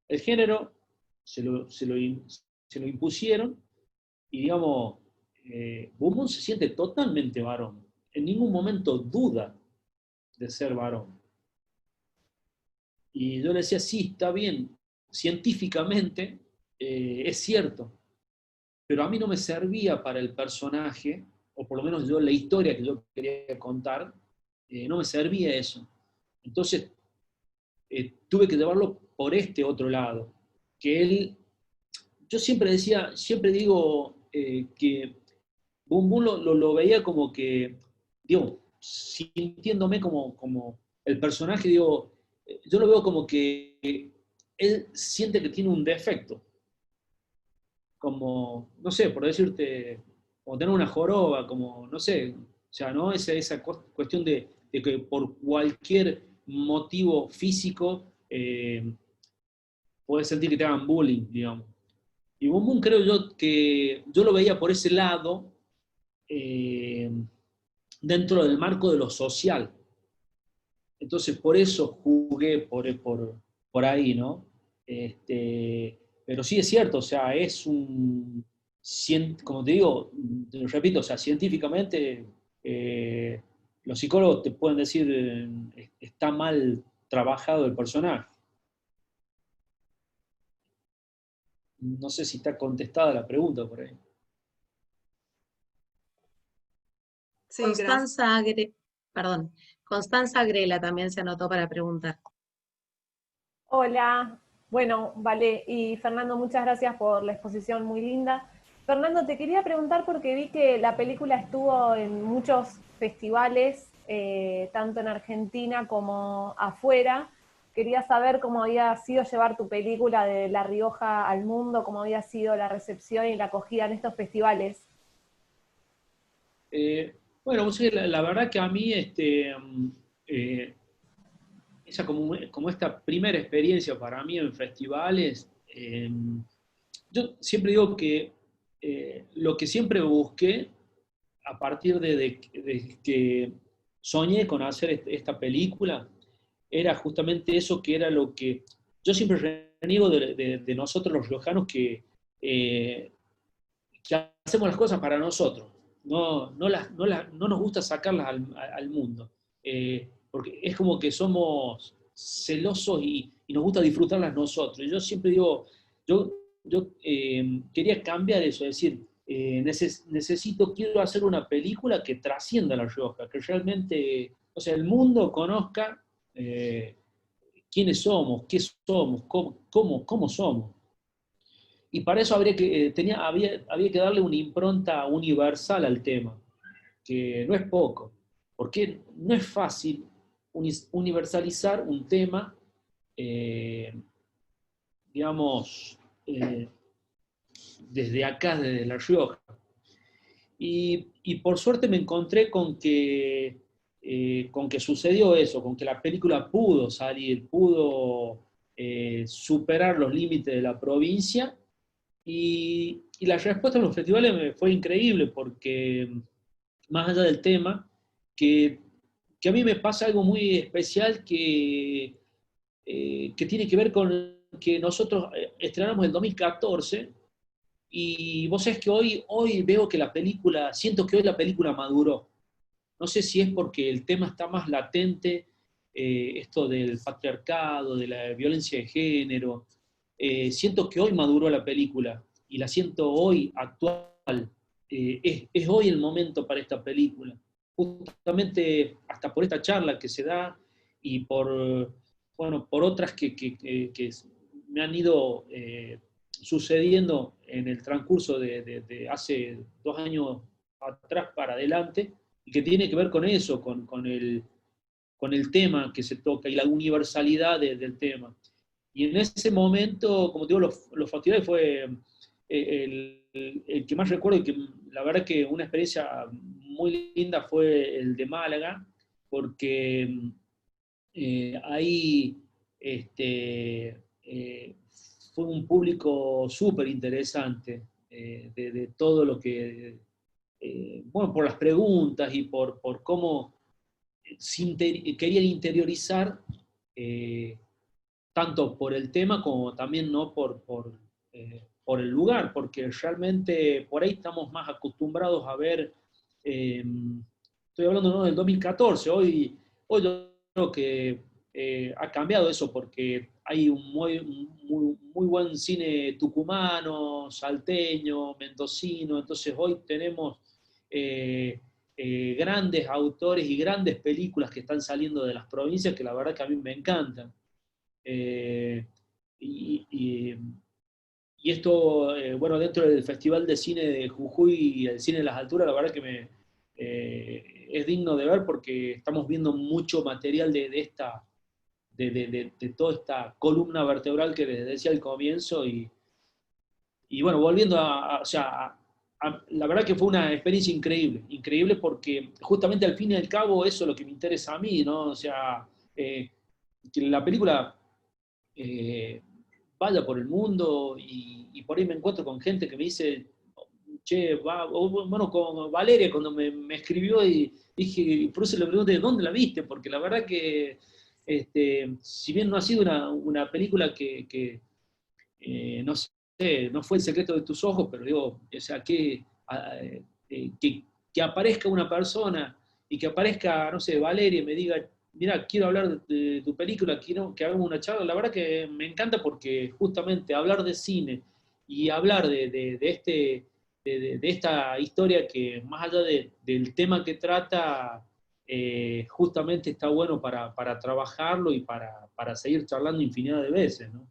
S4: El género se lo impusieron y, digamos, Boom Boom se siente totalmente varón. En ningún momento duda de ser varón. Y yo le decía, sí, está bien, científicamente es cierto, pero a mí no me servía para el personaje, o por lo menos yo la historia que yo quería contar, no me servía eso. Entonces, tuve que llevarlo por este otro lado, que él, yo siempre digo que Boom Boom lo veía como que, digo, sintiéndome como el personaje, digo, yo lo veo como que él siente que tiene un defecto, como, no sé, por decirte, como tener una joroba, como, no sé, o sea, ¿no? Esa cuestión de que por cualquier motivo físico puedes sentir que te hagan bullying, digamos. Y Boom Boom creo yo que yo lo veía por ese lado, eh, dentro del marco de lo social. Entonces, por eso jugué por ahí, ¿no? Pero sí es cierto, o sea, como te digo, te lo repito, o sea, científicamente eh, los psicólogos te pueden decir está mal trabajado el personaje. No sé si está contestada la pregunta por ahí.
S6: Sí, gracias.
S2: Perdón, Constanza Grela también se anotó para preguntar.
S7: Hola, bueno, vale, y Fernando, muchas gracias por la exposición muy linda. Fernando, te quería preguntar porque vi que la película estuvo en muchos festivales, tanto en Argentina como afuera. Quería saber cómo había sido llevar tu película de La Rioja al mundo, cómo había sido la recepción y la acogida en estos festivales.
S4: Bueno, sí, la verdad que a mí eh, esa como esta primera experiencia para mí en festivales, yo siempre digo que lo que siempre busqué a partir de que soñé con hacer esta película era justamente eso, que era lo que yo siempre reniego de nosotros los riojanos, eh, que hacemos las cosas para nosotros, no nos gusta sacarlas al mundo, porque es como que somos celosos y nos gusta disfrutarlas nosotros. Y yo siempre digo, yo quería cambiar eso, es decir, quiero hacer una película que trascienda La Rioja, que realmente, o sea, el mundo conozca quiénes somos, qué somos, cómo somos. Y para eso había que darle una impronta universal al tema, que no es poco, porque no es fácil universalizar un tema, eh, digamos, desde acá, desde La Rioja. Y por suerte me encontré con que sucedió eso, con que la película pudo salir, pudo superar los límites de la provincia. Y la respuesta en los festivales fue increíble porque más allá del tema, que a mí me pasa algo muy especial que tiene que ver con que nosotros estrenamos el 2014, y vos sabés que hoy veo que la película, siento que hoy la película maduró. No sé si es porque el tema está más latente, esto del patriarcado, de la violencia de género. Siento que hoy maduró la película, y la siento hoy actual. Es hoy el momento para esta película. Justamente hasta por esta charla que se da, y por otras que me han ido sucediendo en el transcurso de hace 2 años atrás para adelante, y que tiene que ver con eso, con el tema que se toca y la universalidad del tema. Y en ese momento, como te digo, los festivales fue el que más recuerdo, y que la verdad que una experiencia muy linda fue el de Málaga, porque ahí fue un público súper interesante, de todo lo que, bueno, por las preguntas y por cómo querían interiorizar, tanto por el tema como también, ¿no?, por el lugar, porque realmente por ahí estamos más acostumbrados a ver, estoy hablando, ¿no?, del 2014, hoy yo creo que ha cambiado eso, porque hay un muy buen cine tucumano, salteño, mendocino. Entonces hoy tenemos grandes autores y grandes películas que están saliendo de las provincias, que la verdad que a mí me encantan. Y esto, bueno, dentro del Festival de Cine de Jujuy y el Cine de las Alturas, la verdad que es digno de ver, porque estamos viendo mucho material de toda esta columna vertebral que les decía al comienzo. Y bueno, volviendo o sea, la verdad que fue una experiencia increíble, porque justamente al fin y al cabo eso es lo que me interesa a mí, ¿no? O sea, que la película vaya por el mundo, y por ahí me encuentro con gente que me dice, che, bueno, con Valeria cuando me escribió, y dije, por eso le pregunté, ¿dónde la viste? Porque la verdad que, si bien no ha sido una película que no sé, no fue El secreto de tus ojos, pero digo, o sea, que aparezca una persona, y que aparezca, no sé, Valeria, y me diga, mira, quiero hablar de tu película, quiero que hagamos una charla, la verdad que me encanta, porque justamente hablar de cine y hablar de esta historia, que más allá del tema que trata, justamente está bueno para trabajarlo y para seguir charlando infinidad de veces, ¿no?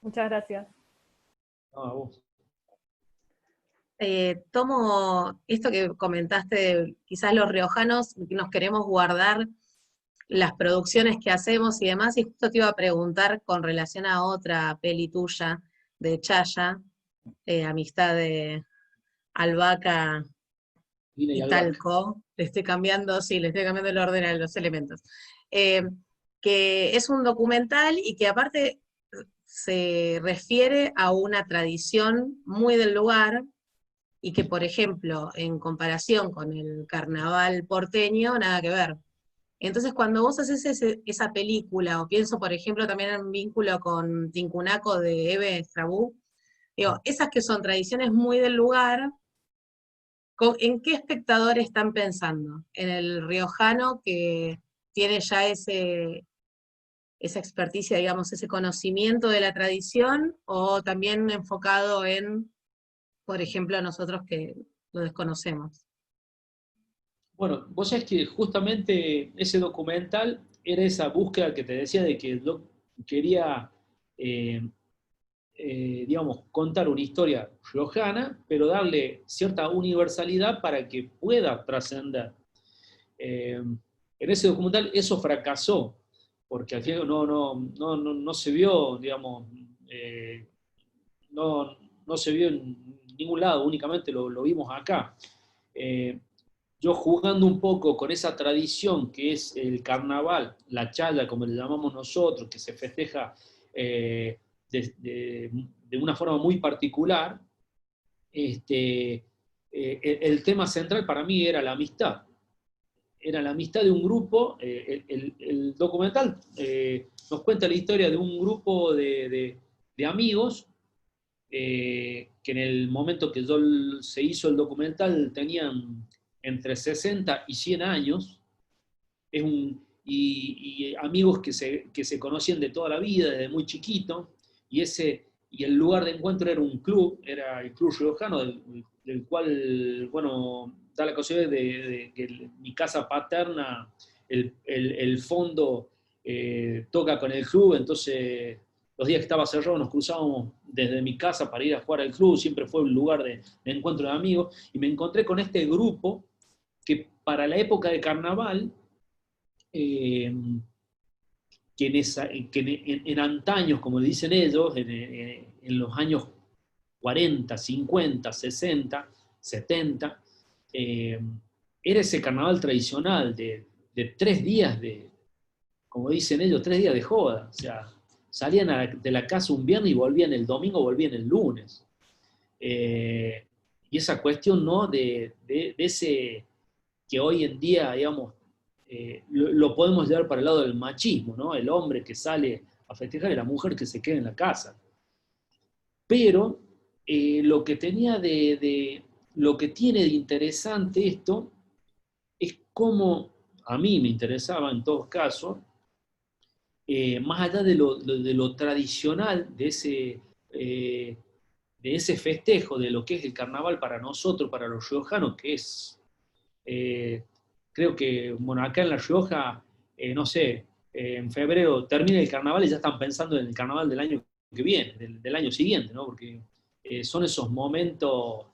S7: Muchas gracias.
S4: No, a vos.
S2: Tomo esto que comentaste, quizás los riojanos nos queremos guardar las producciones que hacemos y demás, y justo te iba a preguntar con relación a otra peli tuya, de Chaya, Amistad de Albahaca
S4: Y
S2: y
S4: Albahaca.
S2: Talco, le estoy cambiando el orden a los elementos, que es un documental y que aparte se refiere a una tradición muy del lugar, y que, por ejemplo, en comparación con el carnaval porteño, nada que ver. Entonces, cuando vos haces esa película, o pienso, por ejemplo, también en un vínculo con Tincunaco de Eve Estrabú, digo, esas que son tradiciones muy del lugar, ¿en qué espectador están pensando? ¿En el riojano que tiene ya esa experticia, digamos, ese conocimiento de la tradición, o también enfocado en, por ejemplo, nosotros que lo desconocemos?
S4: Bueno, vos sabés que justamente ese documental era esa búsqueda que te decía, de que yo quería, eh, digamos, contar una historia riojana, pero darle cierta universalidad para que pueda trascender. En ese documental eso fracasó, porque al final no se vio, digamos, no se vio en ningún lado, únicamente lo vimos acá. Yo, jugando un poco con esa tradición que es el carnaval, la chaya, como le llamamos nosotros, que se festeja de una forma muy particular, el tema central para mí era la amistad. Era la amistad de un grupo. El documental nos cuenta la historia de un grupo de amigos que en el momento que se hizo el documental tenían entre 60 y 100 años. Y amigos que se conocían de toda la vida, desde muy chiquito, y el lugar de encuentro era un club, era el Club Riojano, del cual, bueno, da la casualidad de que mi casa paterna, el fondo toca con el club, entonces los días que estaba cerrado nos cruzábamos desde mi casa para ir a jugar al club, siempre fue un lugar de encuentro de amigos, y me encontré con este grupo que para la época de carnaval, que en antaños, como le dicen ellos, en los años 40, 50, 60, 70, era ese carnaval tradicional de 3 días como dicen ellos, 3 días de joda. O sea, salían de la casa un viernes y volvían el domingo, volvían el lunes. Y esa cuestión, ¿no? de ese que hoy en día, digamos, lo podemos llevar para el lado del machismo, ¿no? El hombre que sale a festejar y la mujer que se queda en la casa. Pero lo que tiene de interesante esto es cómo a mí me interesaba en todos casos, más allá de lo tradicional de ese festejo, de lo que es el carnaval para nosotros, para los riojanos, que es... creo que, bueno, acá en La Rioja, no sé, en febrero termina el carnaval y ya están pensando en el carnaval del año que viene, del año siguiente, ¿no? Porque son esos momentos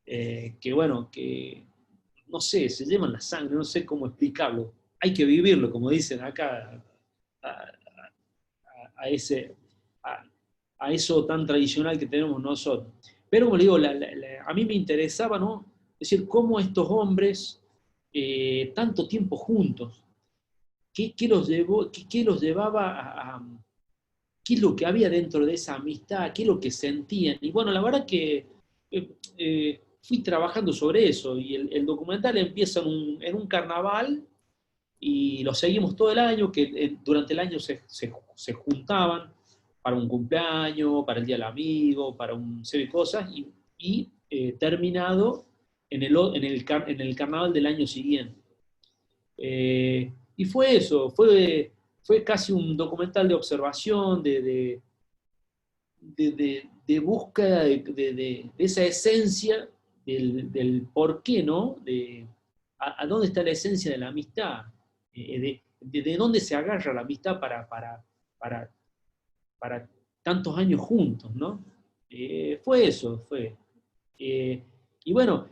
S4: que, bueno, que, no sé, se llevan la sangre, no sé cómo explicarlo. Hay que vivirlo, como dicen acá, a eso tan tradicional que tenemos nosotros. Pero, como le digo, a mí me interesaba, ¿no? Es decir, cómo estos hombres, tanto tiempo juntos, ¿qué los llevaba qué es lo que había dentro de esa amistad, qué es lo que sentían? Y bueno, la verdad que fui trabajando sobre eso, y el documental empieza en un carnaval, y lo seguimos todo el año, que durante el año se juntaban para un cumpleaños, para el Día del Amigo, para un serie de cosas, y terminado en el carnaval del año siguiente. Y fue eso, fue casi un documental de observación, de búsqueda de esa esencia del por qué, ¿no? A dónde está la esencia de la amistad, de dónde se agarra la amistad para tantos años juntos, ¿no? Fue eso, fue. Y bueno,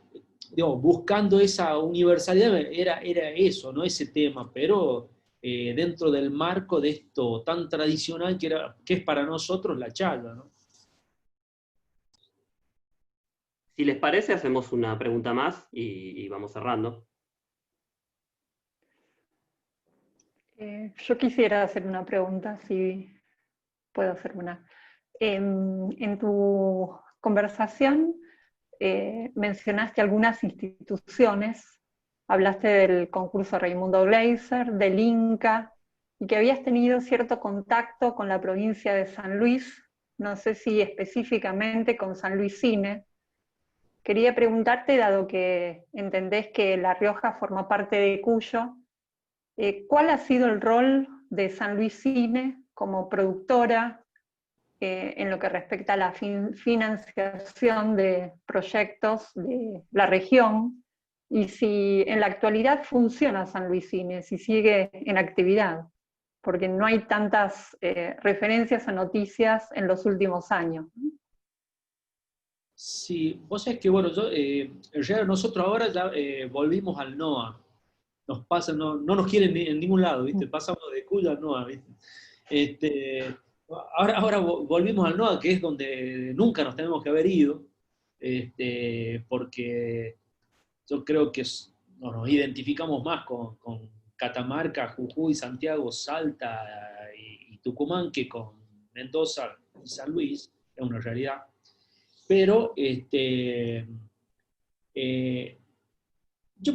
S4: digamos, buscando esa universalidad era eso, ¿no? Ese tema, pero dentro del marco de esto tan tradicional que es para nosotros la charla, ¿no?
S1: Si les parece, hacemos una pregunta más y vamos cerrando.
S8: Yo quisiera hacer una pregunta, si puedo hacer una. En tu conversación mencionaste algunas instituciones, hablaste del concurso Raimundo Gleiser, del Inca, y que habías tenido cierto contacto con la provincia de San Luis, no sé si específicamente con San Luis Cine. Quería preguntarte, dado que entendés que La Rioja forma parte de Cuyo, ¿cuál ha sido el rol de San Luis Cine como productora en lo que respecta a la financiación de proyectos de la región? Y si en la actualidad funciona San Luis Cine, si sigue en actividad, porque no hay tantas referencias a noticias en los últimos años.
S4: Sí, vos sabés que, bueno, en realidad nosotros ahora ya volvimos al NOA. Nos pasa, no nos quieren en ningún lado, ¿viste? Pasamos de Cuyo al NOA, ¿viste? Ahora volvimos al NOA, que es donde nunca nos tenemos que haber ido, porque yo creo que nos identificamos más con Catamarca, Jujuy, Santiago, Salta y Tucumán que con Mendoza y San Luis, es una realidad. pero yo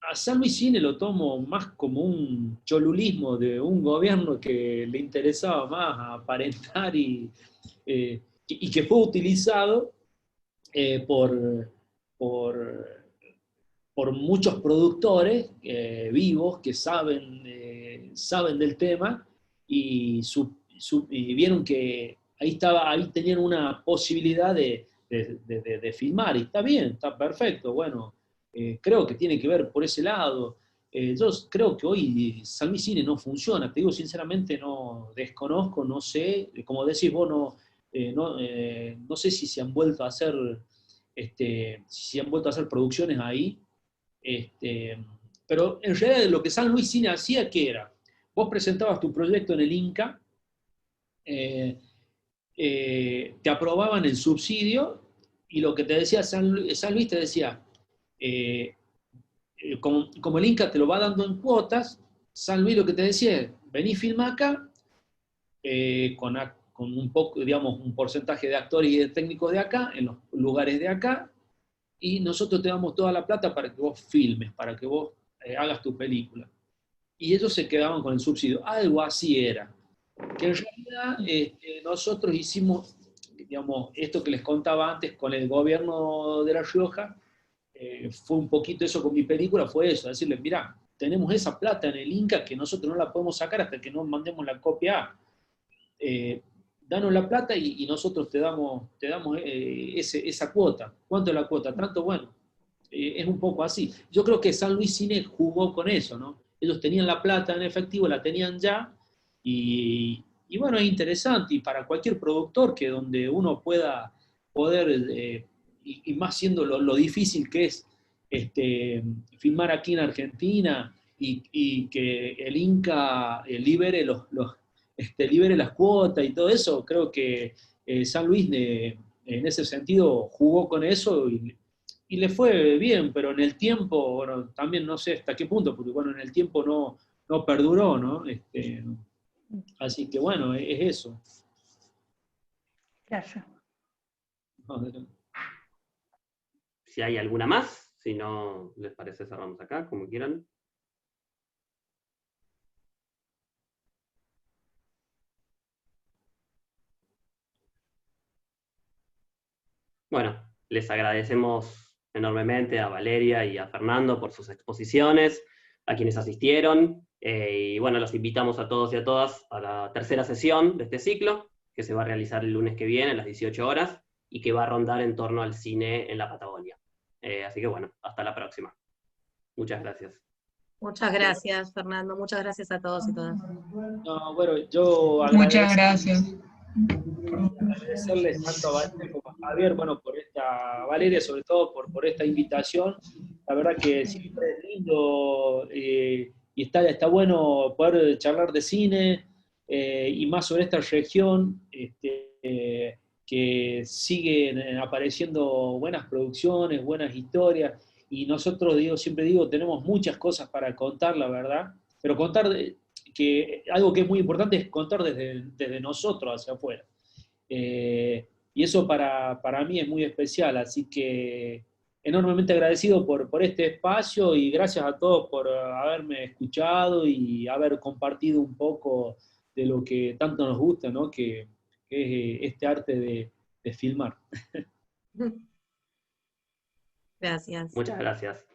S4: a San Luis Cine lo tomo más como un cholulismo de un gobierno que le interesaba más aparentar y que fue utilizado por, por muchos productores vivos que saben del tema y vieron que ahí tenían una posibilidad de filmar, y está bien, está perfecto, bueno, creo que tiene que ver por ese lado. Yo creo que hoy San Luis Cine no funciona, te digo sinceramente, no desconozco, no sé, como decís vos, no sé si se han vuelto a hacer, producciones ahí, pero en realidad lo que San Luis Cine hacía, ¿qué era? Vos presentabas tu proyecto en el Inca, te aprobaban el subsidio, y lo que te decía San Luis te decía, como el Inca te lo va dando en cuotas, San Luis lo que te decía es, vení, filma acá, con un poco, digamos, un porcentaje de actores y de técnicos de acá, en los lugares de acá, y nosotros te damos toda la plata para que vos filmes, para que vos hagas tu película. Y ellos se quedaban con el subsidio. Algo así era. Que en realidad nosotros hicimos, digamos, esto que les contaba antes con el gobierno de La Rioja, fue un poquito eso con mi película, fue eso, decirles, mirá, tenemos esa plata en el Inca que nosotros no la podemos sacar hasta que no mandemos la copia A. Danos la plata y nosotros te damos esa cuota. ¿Cuánto es la cuota? Tanto, bueno, es un poco así. Yo creo que San Luis Cine jugó con eso, ¿no? Ellos tenían la plata en efectivo, la tenían ya, y bueno, es interesante, y para cualquier productor que donde uno pueda poder, y más siendo lo difícil que es filmar aquí en Argentina, y que el Inca libere libere las cuotas y todo eso, creo que San Luis en ese sentido jugó con eso y le fue bien, pero en el tiempo, bueno, también no sé hasta qué punto, porque bueno, en el tiempo no perduró, ¿no? Así que bueno, es eso.
S8: Gracias.
S1: Si hay alguna más, si no les parece cerramos acá, como quieran. Bueno, les agradecemos enormemente a Valeria y a Fernando por sus exposiciones, a quienes asistieron, y bueno, los invitamos a todos y a todas a la tercera sesión de este ciclo, que se va a realizar el lunes que viene a las 18 horas, y que va a rondar en torno al cine en la Patagonia. Así que bueno, hasta la próxima. Muchas gracias.
S2: Muchas gracias, Fernando. Muchas gracias a todos y todas.
S4: No, bueno, yo
S9: Muchas gracias.
S4: agradecerles tanto a Valeria como a Javier, bueno, Valeria sobre todo por esta invitación. La verdad que siempre es lindo, y está bueno poder charlar de cine, y más sobre esta región, que siguen apareciendo buenas producciones, buenas historias, y nosotros, siempre digo, tenemos muchas cosas para contar, la verdad, pero que algo que es muy importante es contar desde nosotros hacia afuera. Y eso para mí es muy especial, así que enormemente agradecido por este espacio, y gracias a todos por haberme escuchado y haber compartido un poco de lo que tanto nos gusta, ¿no? Que es este arte de filmar.
S2: Gracias.
S1: Muchas gracias.